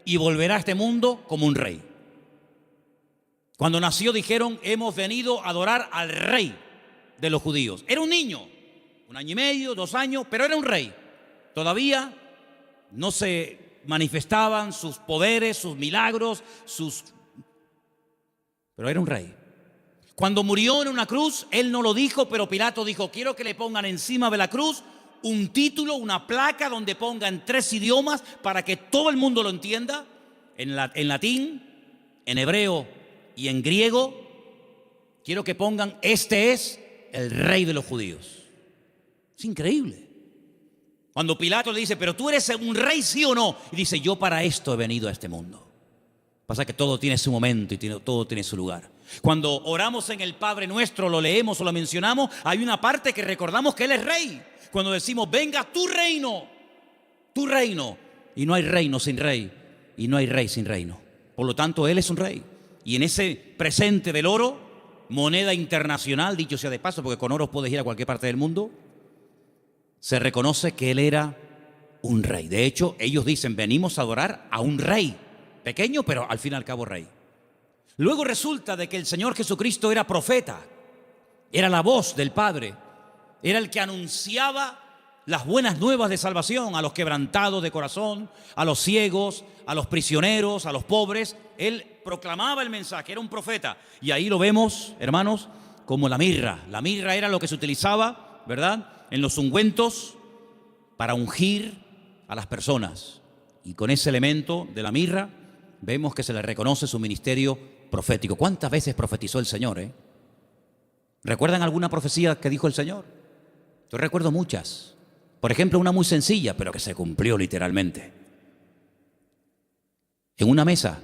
y volverá a este mundo como un rey. Cuando nació dijeron, hemos venido a adorar al rey de los judíos. Era un niño, 1 año y medio, 2 años, pero era un rey. Todavía no se manifestaban sus poderes, sus milagros, pero era un rey. Cuando murió en una cruz, él no lo dijo, pero Pilato dijo, quiero que le pongan encima de la cruz un título, una placa donde pongan 3 idiomas para que todo el mundo lo entienda, en latín, en hebreo y en griego. Quiero que pongan, este es el rey de los judíos. Es increíble. Cuando Pilato le dice, pero tú eres un rey, ¿sí o no? Y dice, yo para esto he venido a este mundo. Pasa que todo tiene su momento y todo tiene su lugar. Cuando oramos en el Padre Nuestro, lo leemos o lo mencionamos, hay una parte que recordamos que Él es rey. Cuando decimos, venga tu reino, y no hay reino sin rey, y no hay rey sin reino. Por lo tanto, Él es un rey. Y en ese presente del oro, moneda internacional, dicho sea de paso, porque con oro puedes ir a cualquier parte del mundo, se reconoce que Él era un rey. De hecho, ellos dicen, venimos a adorar a un rey, pequeño, pero al fin y al cabo rey. Luego resulta de que el Señor Jesucristo era profeta, era la voz del Padre, era el que anunciaba las buenas nuevas de salvación a los quebrantados de corazón, a los ciegos, a los prisioneros, a los pobres. Él proclamaba el mensaje, era un profeta. Y ahí lo vemos, hermanos, como la mirra. La mirra era lo que se utilizaba, ¿verdad?, en los ungüentos para ungir a las personas. Y con ese elemento de la mirra vemos que se le reconoce su ministerio profético. ¿Cuántas veces profetizó el Señor? ¿Recuerdan alguna profecía que dijo el Señor? Yo recuerdo muchas. Por ejemplo, una muy sencilla, pero que se cumplió literalmente. En una mesa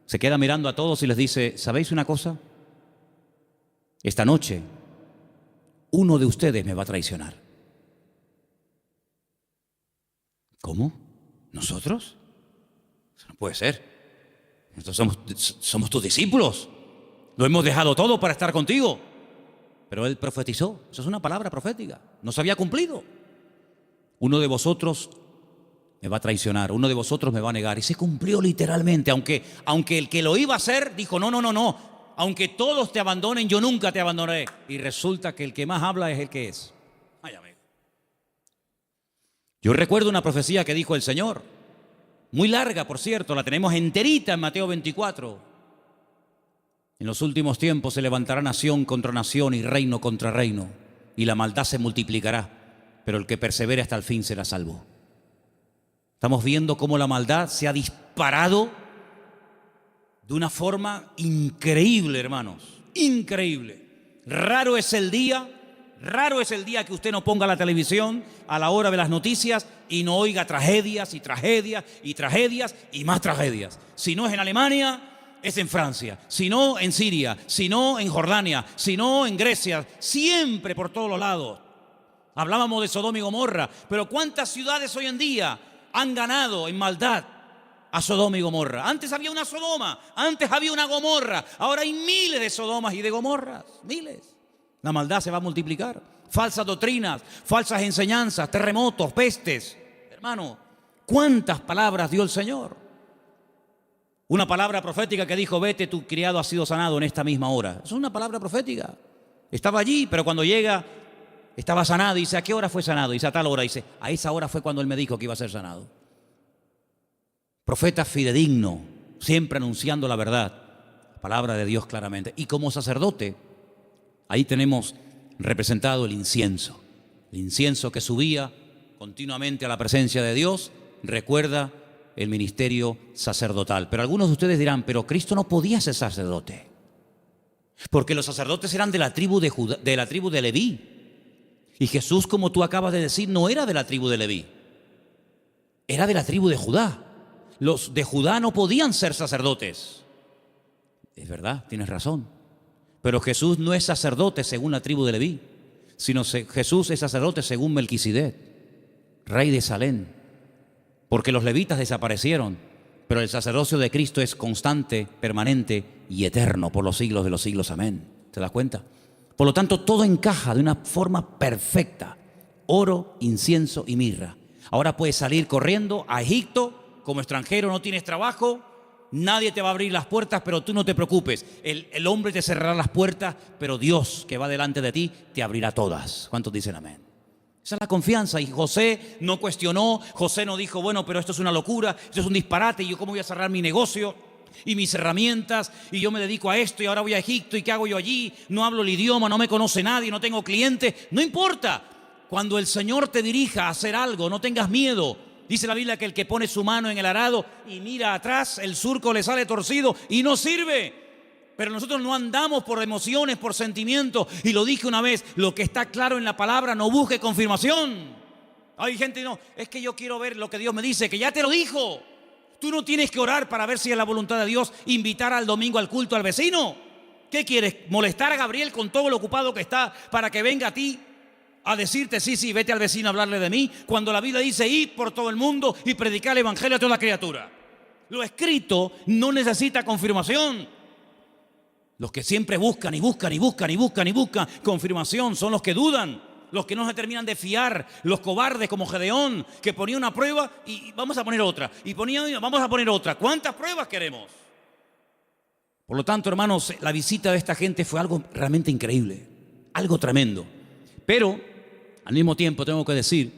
se queda mirando a todos y les dice, ¿sabéis una cosa? Esta noche uno de ustedes me va a traicionar. ¿Cómo? ¿Nosotros? Eso no puede ser. Nosotros somos tus discípulos. Lo hemos dejado todo para estar contigo. Pero Él profetizó. Eso es una palabra profética. No se había cumplido. Uno de vosotros me va a traicionar. Uno de vosotros me va a negar. Y se cumplió literalmente. Aunque el que lo iba a hacer dijo, no. Aunque todos te abandonen, yo nunca te abandonaré. Y resulta que el que más habla es el que es. Ay, amigo. Yo recuerdo una profecía que dijo el Señor. Muy larga, por cierto. La tenemos enterita en Mateo 24. En los últimos tiempos se levantará nación contra nación y reino contra reino. Y la maldad se multiplicará. Pero el que persevere hasta el fin será salvo. Estamos viendo cómo la maldad se ha disparado de una forma increíble, hermanos, increíble. Raro es el día que usted no ponga la televisión a la hora de las noticias y no oiga tragedias y tragedias y tragedias y más tragedias. Si no es en Alemania, es en Francia. Si no, en Siria. Si no, en Jordania. Si no, en Grecia. Siempre por todos los lados. Hablábamos de Sodoma y Gomorra, pero ¿cuántas ciudades hoy en día han ganado en maldad a Sodoma y Gomorra? Antes había una Sodoma, antes había una Gomorra, ahora hay miles de Sodomas y de Gomorras, miles. La maldad se va a multiplicar. Falsas doctrinas, falsas enseñanzas, terremotos, pestes. Hermano, ¿cuántas palabras dio el Señor? Una palabra profética que dijo, vete, tu criado ha sido sanado en esta misma hora. Eso es una palabra profética. Estaba allí, pero cuando llega, estaba sanado. Y dice, ¿a qué hora fue sanado? Dice, a tal hora. Dice, a esa hora fue cuando Él me dijo que iba a ser sanado. Profeta fidedigno, siempre anunciando la verdad, palabra de Dios claramente. Y como sacerdote, ahí tenemos representado el incienso que subía continuamente a la presencia de Dios, recuerda el ministerio sacerdotal. Pero algunos de ustedes dirán, pero Cristo no podía ser sacerdote, porque los sacerdotes eran de la tribu de Judá, de la tribu de Leví. Y Jesús, como tú acabas de decir, no era de la tribu de Leví, era de la tribu de Judá. Los de Judá no podían ser sacerdotes. Es verdad, tienes razón. Pero Jesús no es sacerdote según la tribu de Leví, sino Jesús es sacerdote según Melquisedec, rey de Salem. Porque los levitas desaparecieron, pero el sacerdocio de Cristo es constante, permanente y eterno por los siglos de los siglos. Amén. ¿Te das cuenta? Por lo tanto, todo encaja de una forma perfecta. Oro, incienso y mirra. Ahora puedes salir corriendo a Egipto como extranjero, no tienes trabajo, nadie te va a abrir las puertas, pero tú no te preocupes. El hombre te cerrará las puertas, pero Dios que va delante de ti te abrirá todas. ¿Cuántos dicen amén? Esa es la confianza. Y José no cuestionó, José no dijo, bueno, pero esto es una locura, esto es un disparate, ¿y yo cómo voy a cerrar mi negocio y mis herramientas? Y yo me dedico a esto y ahora voy a Egipto, ¿y qué hago yo allí? No hablo el idioma, no me conoce nadie, no tengo clientes. No importa. Cuando el Señor te dirija a hacer algo, no tengas miedo. Dice la Biblia que el que pone su mano en el arado y mira atrás, el surco le sale torcido y no sirve. Pero nosotros no andamos por emociones, por sentimientos. Y lo dije una vez, lo que está claro en la palabra, no busque confirmación. Hay gente, no, es que yo quiero ver lo que Dios me dice, que ya te lo dijo. Tú no tienes que orar para ver si es la voluntad de Dios invitar al domingo al culto al vecino. ¿Qué quieres? ¿Molestar a Gabriel con todo lo ocupado que está para que venga a ti a decirte, sí, vete al vecino a hablarle de mí? Cuando la Biblia dice, id por todo el mundo y predicar el evangelio a toda criatura. Lo escrito no necesita confirmación. Los que siempre buscan confirmación son los que dudan, los que no se terminan de fiar, los cobardes como Gedeón, que ponía una prueba y vamos a poner otra, y vamos a poner otra. ¿Cuántas pruebas queremos? Por lo tanto, hermanos, la visita de esta gente fue algo realmente increíble, algo tremendo. Pero, al mismo tiempo, tengo que decir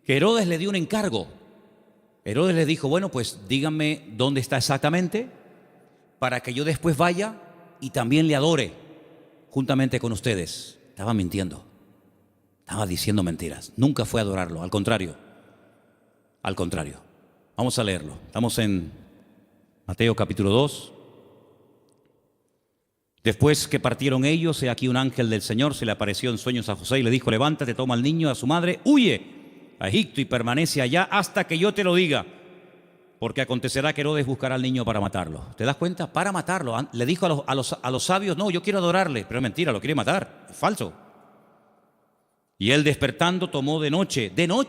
que Herodes le dio un encargo. Herodes le dijo, bueno, pues díganme dónde está exactamente para que yo después vaya y también le adore juntamente con ustedes. Estaba mintiendo, estaba diciendo mentiras. Nunca fue a adorarlo, al contrario. Vamos a leerlo. Estamos en Mateo capítulo 2. Después que partieron ellos, he aquí un ángel del Señor se le apareció en sueños a José y le dijo, levántate, toma al niño, a su madre, huye a Egipto y permanece allá hasta que yo te lo diga. Porque acontecerá que Herodes buscará al niño para matarlo. ¿Te das cuenta? Para matarlo. Le dijo a los sabios, no, yo quiero adorarle. Pero es mentira, lo quiere matar. Es falso. Y él despertando tomó de noche. Pero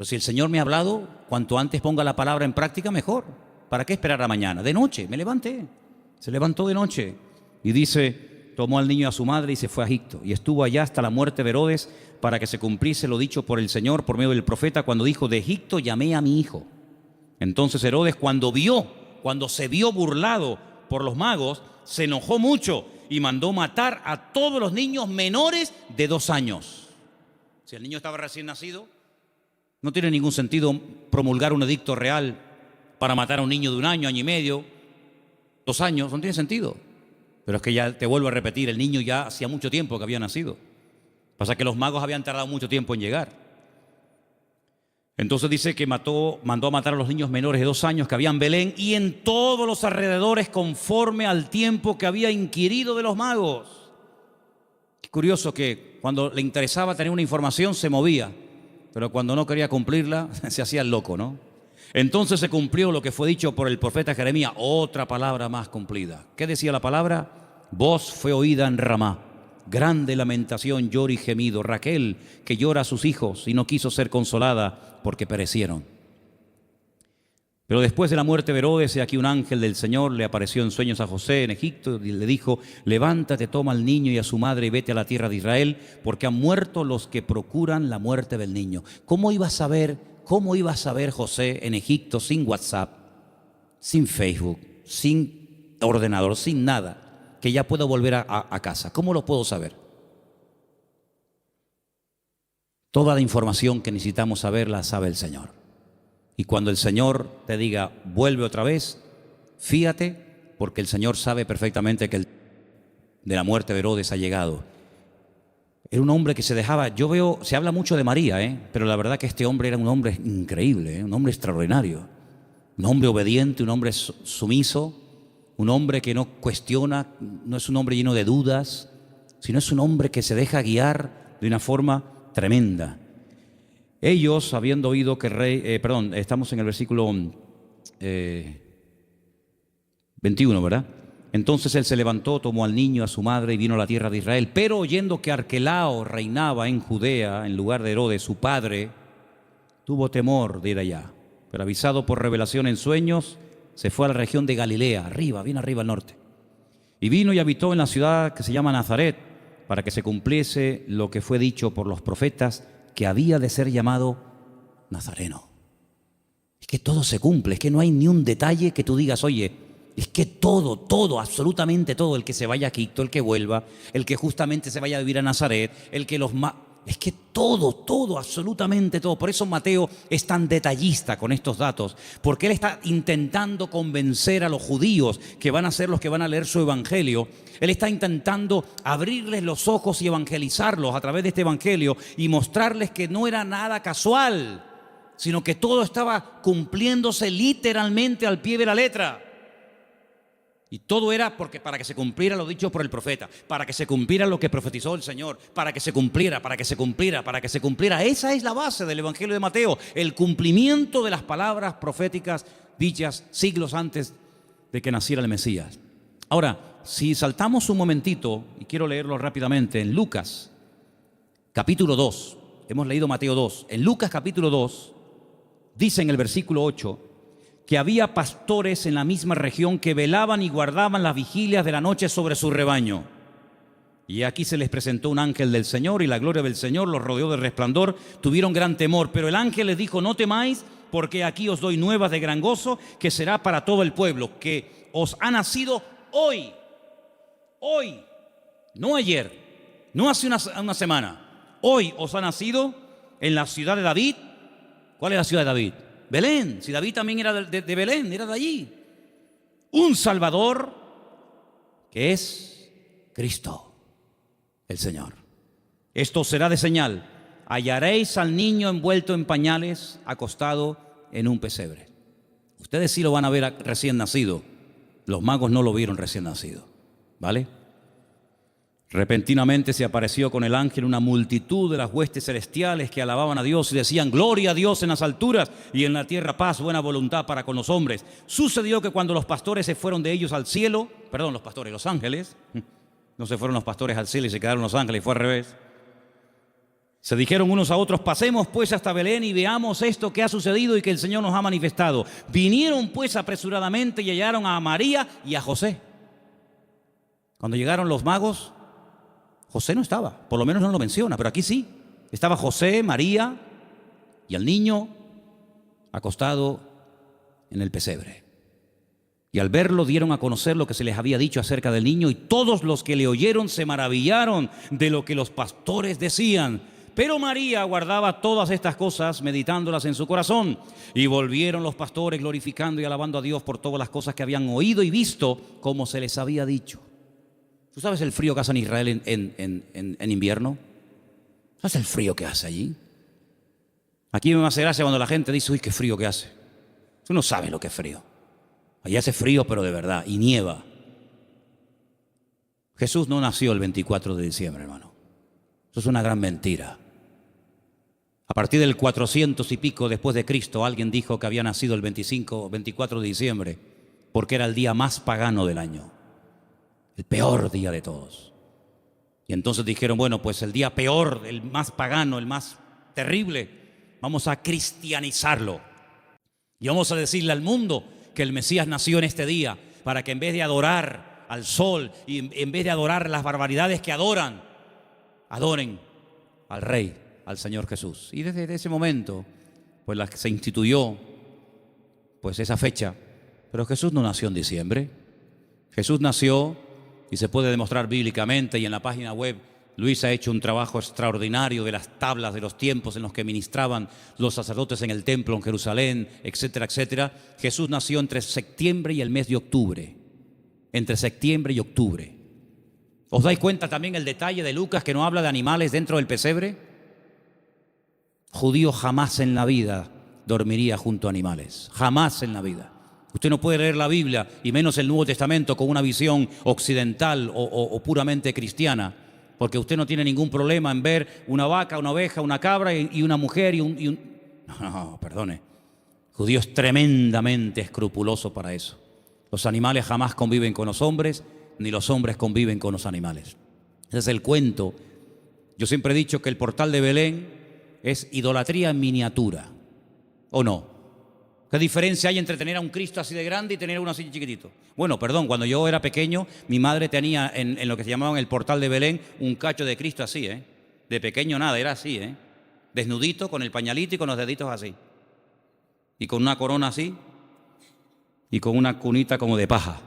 si el Señor me ha hablado, cuanto antes ponga la palabra en práctica, mejor. ¿Para qué esperar a mañana? De noche, me levanté. Se levantó de noche. Y dice, tomó al niño y a su madre y se fue a Egipto. Y estuvo allá hasta la muerte de Herodes, para que se cumpliese lo dicho por el Señor por medio del profeta cuando dijo, de Egipto llamé a mi hijo. Entonces Herodes cuando se vio burlado por los magos, se enojó mucho y mandó matar a todos los niños menores de 2 años. Si el niño estaba recién nacido, no tiene ningún sentido promulgar un edicto real para matar a un niño de 1 año, año y medio, 2 años, no tiene sentido. Pero es que ya te vuelvo a repetir, el niño ya hacía mucho tiempo que había nacido. Pasa que los magos habían tardado mucho tiempo en llegar. Entonces dice que mandó a matar a los niños menores de 2 años que había en Belén y en todos los alrededores conforme al tiempo que había inquirido de los magos. Qué curioso que cuando le interesaba tener una información se movía, pero cuando no quería cumplirla se hacía el loco, ¿no? Entonces se cumplió lo que fue dicho por el profeta Jeremías, otra palabra más cumplida. ¿Qué decía la palabra? Voz fue oída en Ramá. Grande lamentación, lloro y gemido. Raquel, que llora a sus hijos y no quiso ser consolada porque perecieron. Pero después de la muerte de Herodes, he aquí un ángel del Señor le apareció en sueños a José en Egipto y le dijo, levántate, toma al niño y a su madre y vete a la tierra de Israel, porque han muerto los que procuran la muerte del niño. ¿Cómo iba a saber José en Egipto sin WhatsApp, sin Facebook, sin ordenador, sin nada? Que ya puedo volver a casa. ¿Cómo lo puedo saber? Toda la información que necesitamos saber la sabe el Señor. Y cuando el Señor te diga, vuelve otra vez, fíate, porque el Señor sabe perfectamente que de la muerte de Herodes ha llegado. Era un hombre que se dejaba, se habla mucho de María, pero la verdad que este hombre era un hombre increíble, un hombre extraordinario. Un hombre obediente, un hombre sumiso, un hombre que no cuestiona, no es un hombre lleno de dudas, sino es un hombre que se deja guiar de una forma tremenda. Ellos, habiendo oído que el rey, estamos en el versículo 21, ¿verdad? Entonces él se levantó, tomó al niño, a su madre y vino a la tierra de Israel. Pero oyendo que Arquelao reinaba en Judea en lugar de Herodes, su padre, tuvo temor de ir allá. Pero avisado por revelación en sueños, se fue a la región de Galilea, bien arriba al norte. Y vino y habitó en la ciudad que se llama Nazaret, para que se cumpliese lo que fue dicho por los profetas, que había de ser llamado Nazareno. Es que todo se cumple, es que no hay ni un detalle que tú digas, oye, es que todo, absolutamente todo, el que se vaya a Quito, el que vuelva, el que justamente se vaya a vivir a Nazaret, el que es que todo, absolutamente todo. Por eso Mateo es tan detallista con estos datos, porque él está intentando convencer a los judíos que van a ser los que van a leer su evangelio. Él está intentando abrirles los ojos y evangelizarlos a través de este evangelio y mostrarles que no era nada casual, sino que todo estaba cumpliéndose literalmente al pie de la letra. Y todo era para que se cumpliera lo dicho por el profeta, para que se cumpliera lo que profetizó el Señor, para que se cumpliera. Esa es la base del Evangelio de Mateo, el cumplimiento de las palabras proféticas dichas siglos antes de que naciera el Mesías. Ahora, si saltamos un momentito, y quiero leerlo rápidamente, en Lucas, capítulo 2, hemos leído Mateo 2, en Lucas capítulo 2, dice en el versículo 8, que había pastores en la misma región que velaban y guardaban las vigilias de la noche sobre su rebaño. Y aquí se les presentó un ángel del Señor, y la gloria del Señor los rodeó de resplandor. Tuvieron gran temor, pero el ángel les dijo: no temáis, porque aquí os doy nuevas de gran gozo, que será para todo el pueblo, que os ha nacido hoy, no ayer, no hace una semana, hoy os ha nacido en la ciudad de David. ¿Cuál es la ciudad de David? Belén. Si David también era de Belén, era de allí. Un Salvador que es Cristo, el Señor. Esto será de señal: hallaréis al niño envuelto en pañales, acostado en un pesebre. Ustedes sí lo van a ver recién nacido. Los magos no lo vieron recién nacido, ¿vale? Repentinamente se apareció con el ángel una multitud de las huestes celestiales que alababan a Dios y decían: gloria a Dios en las alturas y en la tierra paz, buena voluntad para con los hombres. Sucedió que cuando los pastores se fueron de ellos al cielo, los ángeles, no se fueron los pastores al cielo y se quedaron los ángeles, fue al revés. Se dijeron unos a otros: pasemos pues hasta Belén y veamos esto que ha sucedido y que el Señor nos ha manifestado. Vinieron pues apresuradamente y hallaron a María y a José. Cuando llegaron los magos, José no estaba, por lo menos no lo menciona, pero aquí sí. Estaba José, María y el niño acostado en el pesebre. Y al verlo dieron a conocer lo que se les había dicho acerca del niño, y todos los que le oyeron se maravillaron de lo que los pastores decían. Pero María guardaba todas estas cosas, meditándolas en su corazón. Y volvieron los pastores glorificando y alabando a Dios por todas las cosas que habían oído y visto, como se les había dicho. ¿Tú sabes el frío que hace en Israel en invierno? ¿Sabes el frío que hace allí? Aquí me hace gracia cuando la gente dice: uy, qué frío que hace. Tú no sabes lo que es frío. Allí hace frío, pero de verdad, y nieva. Jesús no nació el 24 de diciembre, hermano. Eso es una gran mentira. A partir del 400 y pico después de Cristo, alguien dijo que había nacido el 24 de diciembre, porque era el día más pagano del año. El peor día de todos. Y entonces dijeron: bueno, pues el día peor, el más pagano, el más terrible, vamos a cristianizarlo. Y vamos a decirle al mundo que el Mesías nació en este día, para que en vez de adorar al sol y en vez de adorar las barbaridades que adoran, adoren al Rey, al Señor Jesús. Y desde ese momento, pues se instituyó pues esa fecha. Pero Jesús no nació en diciembre. Jesús nació, y se puede demostrar bíblicamente, y en la página web Luis ha hecho un trabajo extraordinario de las tablas de los tiempos en los que ministraban los sacerdotes en el templo en Jerusalén, etcétera, etcétera. Jesús nació entre septiembre y el mes de octubre. Entre septiembre y octubre. ¿Os dais cuenta también el detalle de Lucas, que no habla de animales dentro del pesebre? Judío jamás en la vida dormiría junto a animales. Jamás en la vida. Usted no puede leer la Biblia, y menos el Nuevo Testamento, con una visión occidental o puramente cristiana, porque usted no tiene ningún problema en ver una vaca, una oveja, una cabra y una mujer No, perdone. Judío es tremendamente escrupuloso para eso. Los animales jamás conviven con los hombres, ni los hombres conviven con los animales. Ese es el cuento. Yo siempre he dicho que el portal de Belén es idolatría en miniatura, ¿o no? ¿Qué diferencia hay entre tener a un Cristo así de grande y tener uno así chiquitito? Bueno, perdón, cuando yo era pequeño, mi madre tenía en lo que se llamaban el portal de Belén un cacho de Cristo así, De pequeño nada, era así, desnudito, con el pañalito y con los deditos así. Y con una corona así, y con una cunita como de paja.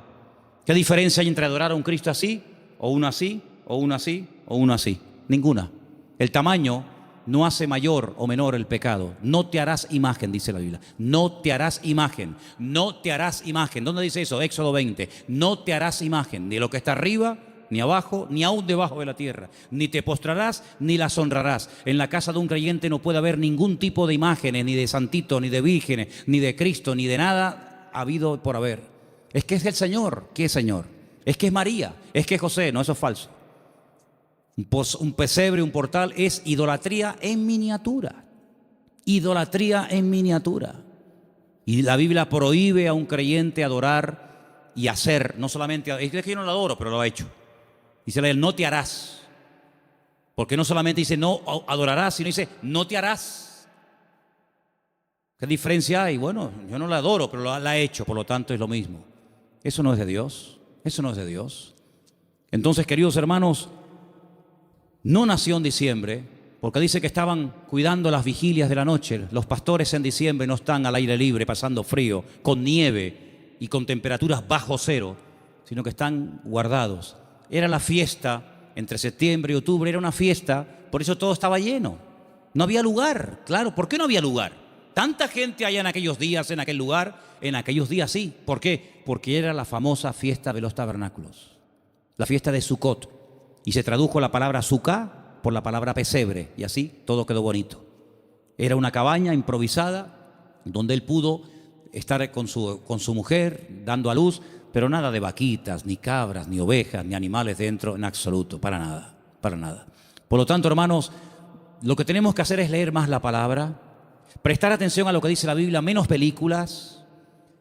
¿Qué diferencia hay entre adorar a un Cristo así, o uno así, o uno así, o uno así? Ninguna. El tamaño no hace mayor o menor el pecado. No te harás imagen, dice la Biblia. No te harás imagen. No te harás imagen. ¿Dónde dice eso? Éxodo 20. No te harás imagen, ni lo que está arriba, ni abajo, ni aún debajo de la tierra. Ni te postrarás, ni las honrarás. En la casa de un creyente no puede haber ningún tipo de imágenes, ni de santitos, ni de vírgenes, ni de Cristo, ni de nada habido por haber. Es que es el Señor. ¿Qué es Señor? Es que es María. Es que es José. No, eso es falso. Un pesebre, un portal es idolatría en miniatura. Idolatría en miniatura. Y la Biblia prohíbe a un creyente adorar y hacer, no solamente, es que yo no lo adoro, pero lo ha hecho. Dice la Biblia, no te harás. Porque no solamente dice no adorarás, sino dice no te harás. ¿Qué diferencia hay? Bueno, yo no la adoro, pero la he hecho, por lo tanto es lo mismo. Eso no es de Dios. Eso no es de Dios. Entonces, queridos hermanos, no nació en diciembre, porque dice que estaban cuidando las vigilias de la noche. Los pastores en diciembre no están al aire libre, pasando frío, con nieve y con temperaturas bajo cero, sino que están guardados. Era la fiesta, entre septiembre y octubre, era una fiesta, por eso todo estaba lleno. No había lugar, claro. ¿Por qué no había lugar? Tanta gente hay en aquellos días, en aquel lugar, en aquellos días sí. ¿Por qué? Porque era la famosa fiesta de los tabernáculos, la fiesta de Sucot. Y se tradujo la palabra sucá por la palabra pesebre, y así todo quedó bonito. Era una cabaña improvisada donde él pudo estar con su mujer dando a luz, pero nada de vaquitas, ni cabras, ni ovejas, ni animales dentro, en absoluto, para nada, para nada. Por lo tanto, hermanos, lo que tenemos que hacer es leer más la palabra, prestar atención a lo que dice la Biblia, menos películas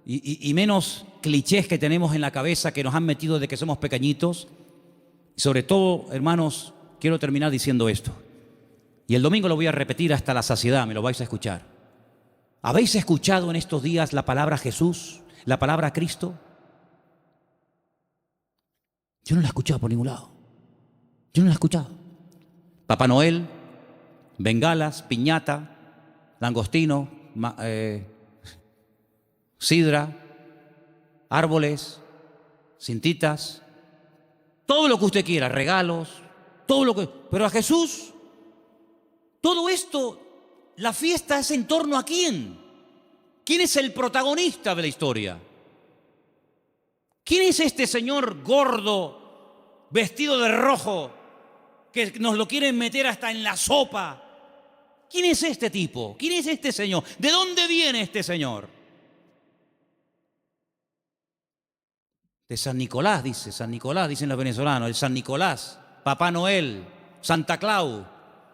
y menos clichés que tenemos en la cabeza que nos han metido desde que somos pequeñitos. Y sobre todo, hermanos, quiero terminar diciendo esto. Y el domingo lo voy a repetir hasta la saciedad, me lo vais a escuchar. ¿Habéis escuchado en estos días la palabra Jesús, la palabra Cristo? Yo no la he escuchado por ningún lado. Yo no la he escuchado. Papá Noel, bengalas, piñata, langostino, sidra, árboles, cintitas, todo lo que usted quiera, regalos, todo lo que... Pero a Jesús, todo esto, la fiesta es en torno a ¿quién? ¿Quién es el protagonista de la historia? ¿Quién es este señor gordo, vestido de rojo, que nos lo quieren meter hasta en la sopa? ¿Quién es este tipo? ¿Quién es este señor? ¿De dónde viene este señor? De San Nicolás, dicen los venezolanos, el San Nicolás, Papá Noel, Santa Claus.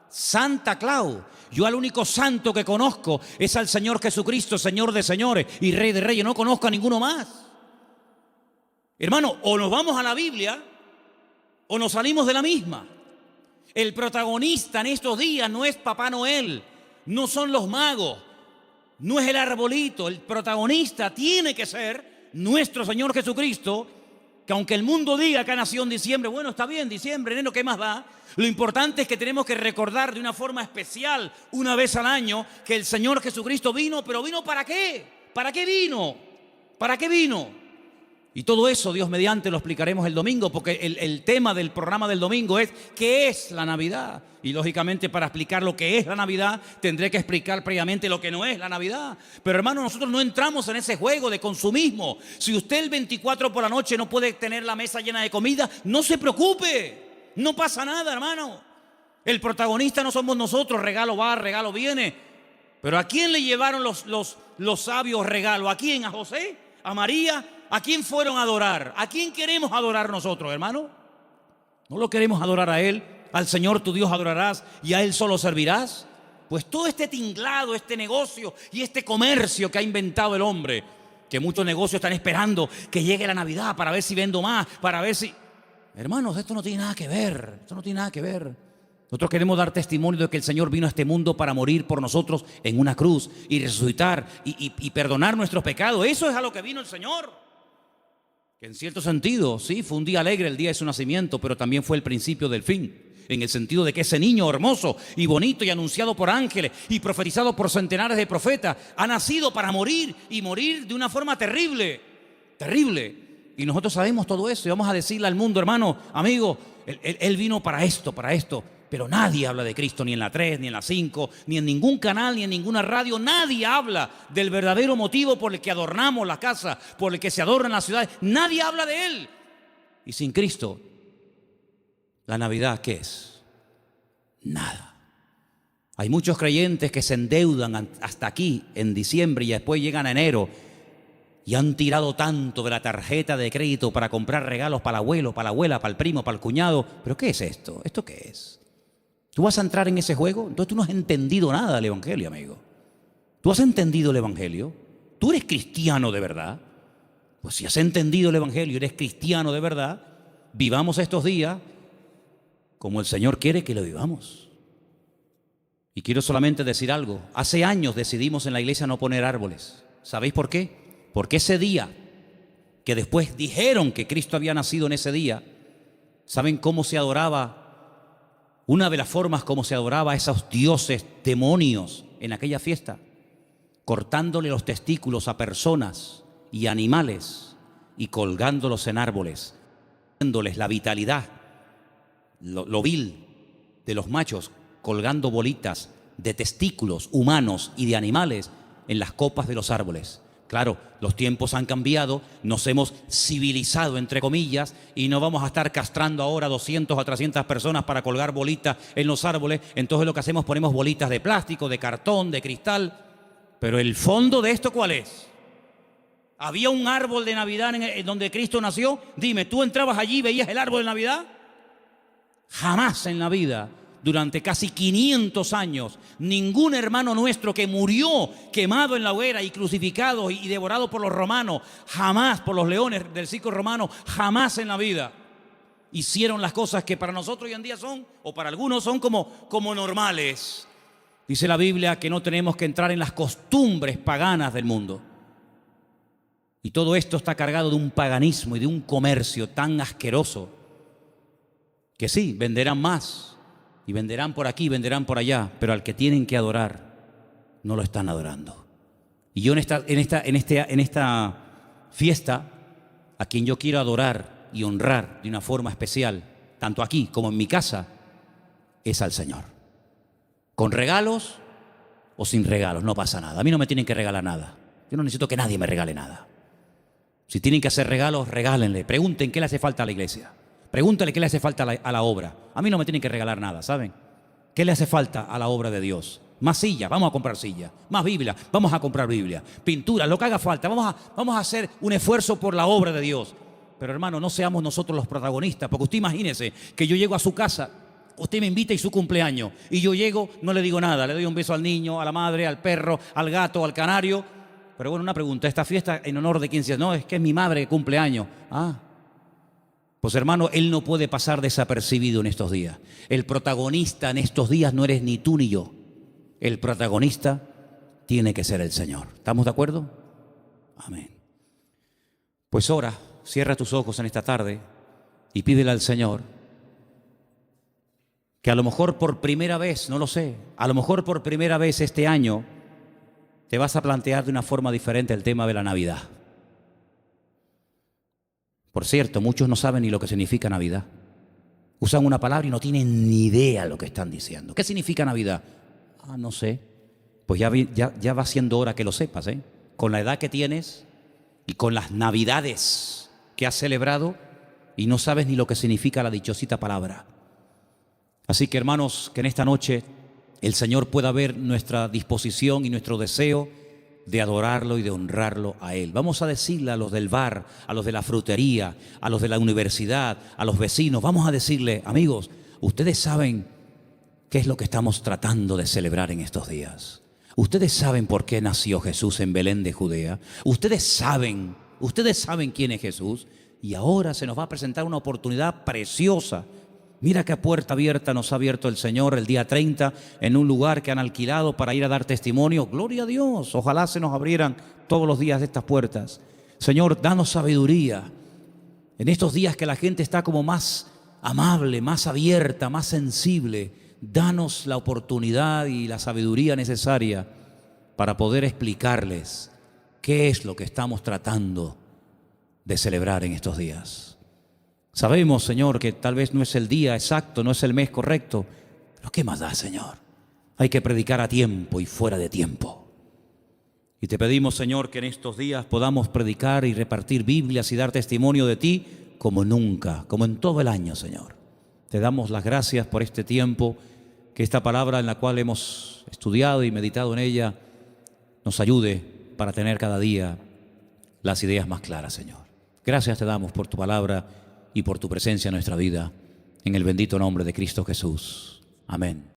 Santa Claus. Yo al único santo que conozco es al Señor Jesucristo, Señor de señores y Rey de reyes. No conozco a ninguno más. Hermano, o nos vamos a la Biblia o nos salimos de la misma. El protagonista en estos días no es Papá Noel, no son los magos, no es el arbolito. El protagonista tiene que ser nuestro Señor Jesucristo, que aunque el mundo diga que ha nacido en diciembre, bueno, está bien, diciembre, enero, ¿qué más da? Lo importante es que tenemos que recordar de una forma especial, una vez al año, que el Señor Jesucristo vino, pero ¿vino para qué? ¿Para qué vino? ¿Para qué vino? Y todo eso, Dios mediante, lo explicaremos el domingo, porque el tema del programa del domingo es ¿qué es la Navidad? Y lógicamente para explicar lo que es la Navidad tendré que explicar previamente lo que no es la Navidad. Pero hermano, nosotros no entramos en ese juego de consumismo. Si usted el 24 por la noche no puede tener la mesa llena de comida, no se preocupe, no pasa nada, hermano. El protagonista no somos nosotros, regalo va, regalo viene. Pero ¿a quién le llevaron los sabios regalos? ¿A quién? ¿A José? ¿A María? ¿A quién fueron a adorar? ¿A quién queremos adorar nosotros, hermano? ¿No lo queremos adorar a Él? ¿Al Señor tu Dios adorarás y a Él solo servirás? Pues todo este tinglado, este negocio y este comercio que ha inventado el hombre, que muchos negocios están esperando que llegue la Navidad para ver si vendo más, para ver si... Hermanos, esto no tiene nada que ver, esto no tiene nada que ver. Nosotros queremos dar testimonio de que el Señor vino a este mundo para morir por nosotros en una cruz y resucitar y perdonar nuestros pecados. Eso es a lo que vino el Señor. Que en cierto sentido, sí, fue un día alegre el día de su nacimiento, pero también fue el principio del fin. en el sentido de que ese niño hermoso y bonito y anunciado por ángeles y profetizado por centenares de profetas ha nacido para morir y morir de una forma terrible, terrible. Y nosotros sabemos todo eso y vamos a decirle al mundo, hermano, amigo, él vino para esto, pero nadie habla de Cristo, ni en la 3, ni en la 5, ni en ningún canal, ni en ninguna radio. Nadie habla del verdadero motivo por el que adornamos la casa, por el que se adornan las ciudades. Nadie habla de Él. Y sin Cristo, ¿la Navidad qué es? Nada. Hay muchos creyentes que se endeudan hasta aquí, en diciembre, y después llegan a enero, y han tirado tanto de la tarjeta de crédito para comprar regalos para el abuelo, para la abuela, para el primo, para el cuñado. ¿Pero qué es esto? ¿Esto qué es? ¿Tú vas a entrar en ese juego? Entonces tú no has entendido nada del Evangelio, amigo. ¿Tú has entendido el Evangelio? ¿Tú eres cristiano de verdad? Pues si has entendido el Evangelio y eres cristiano de verdad, vivamos estos días como el Señor quiere que lo vivamos. Y quiero solamente decir algo. Hace años decidimos en la iglesia no poner árboles. ¿Sabéis por qué? Porque ese día, que después dijeron que Cristo había nacido en ese día, ¿saben cómo se adoraba? Una de las formas como se adoraba a esos dioses demonios en aquella fiesta, cortándole los testículos a personas y animales y colgándolos en árboles, dándoles la vitalidad, lo vil de los machos, colgando bolitas de testículos humanos y de animales en las copas de los árboles. Claro, los tiempos han cambiado, nos hemos civilizado, entre comillas, y no vamos a estar castrando ahora 200 a 300 personas para colgar bolitas en los árboles. Entonces lo que hacemos, ponemos bolitas de plástico, de cartón, de cristal. Pero el fondo de esto, ¿cuál es? ¿Había un árbol de Navidad en donde Cristo nació? Dime, ¿tú entrabas allí y veías el árbol de Navidad? Jamás en la vida. Durante casi 500 años, ningún hermano nuestro que murió quemado en la hoguera y crucificado y devorado por los romanos, jamás por los leones del circo romano, jamás en la vida hicieron las cosas que para nosotros hoy en día son, o para algunos son como normales. Dice la Biblia que no tenemos que entrar en las costumbres paganas del mundo. Y todo esto está cargado de un paganismo y de un comercio tan asqueroso que sí, venderán más. Y venderán por aquí, venderán por allá, pero al que tienen que adorar, no lo están adorando. Y yo en esta fiesta, a quien yo quiero adorar y honrar de una forma especial, tanto aquí como en mi casa, es al Señor. Con regalos o sin regalos, no pasa nada. A mí no me tienen que regalar nada. Yo no necesito que nadie me regale nada. Si tienen que hacer regalos, regálenle. Pregunten qué le hace falta a la iglesia. Pregúntale qué le hace falta a la obra. A mí no me tienen que regalar nada, ¿saben? ¿Qué le hace falta a la obra de Dios? Más sillas, vamos a comprar sillas. Más Biblia, vamos a comprar Biblia. Pintura, lo que haga falta. Vamos a hacer un esfuerzo por la obra de Dios. Pero hermano, no seamos nosotros los protagonistas, porque usted imagínese que yo llego a su casa, usted me invita y su cumpleaños, y yo llego, no le digo nada, le doy un beso al niño, a la madre, al perro, al gato, al canario. Pero bueno, una pregunta, ¿esta fiesta en honor de quién se hace? No, es que es mi madre que cumpleaños. Pues hermano, él no puede pasar desapercibido en estos días. El protagonista en estos días no eres ni tú ni yo. El protagonista tiene que ser el Señor. ¿Estamos de acuerdo? Amén. Pues ora, cierra tus ojos en esta tarde y pídele al Señor que a lo mejor por primera vez, no lo sé, a lo mejor por primera vez este año te vas a plantear de una forma diferente el tema de la Navidad. Por cierto, muchos no saben ni lo que significa Navidad. Usan una palabra y no tienen ni idea lo que están diciendo. ¿Qué significa Navidad? No sé. Pues ya va siendo hora que lo sepas, ¿eh? Con la edad que tienes y con las Navidades que has celebrado y no sabes ni lo que significa la dichosita palabra. Así que hermanos, que en esta noche el Señor pueda ver nuestra disposición y nuestro deseo de adorarlo y de honrarlo a Él. Vamos a decirle a los del bar, a los de la frutería, a los de la universidad, a los vecinos, vamos a decirle, amigos, ustedes saben qué es lo que estamos tratando de celebrar en estos días. Ustedes saben por qué nació Jesús en Belén de Judea. Ustedes saben quién es Jesús. Y ahora se nos va a presentar una oportunidad preciosa. Mira qué puerta abierta nos ha abierto el Señor el día 30 en un lugar que han alquilado para ir a dar testimonio. Gloria a Dios. Ojalá se nos abrieran todos los días estas puertas. Señor, danos sabiduría. En estos días que la gente está como más amable, más abierta, más sensible. Danos la oportunidad y la sabiduría necesaria para poder explicarles qué es lo que estamos tratando de celebrar en estos días. Sabemos, Señor, que tal vez no es el día exacto, no es el mes correcto, pero ¿qué más da, Señor? Hay que predicar a tiempo y fuera de tiempo. Y te pedimos, Señor, que en estos días podamos predicar y repartir Biblias y dar testimonio de ti como nunca, como en todo el año, Señor. Te damos las gracias por este tiempo, que esta palabra en la cual hemos estudiado y meditado en ella nos ayude para tener cada día las ideas más claras, Señor. Gracias te damos por tu palabra y por tu presencia en nuestra vida. En el bendito nombre de Cristo Jesús. Amén.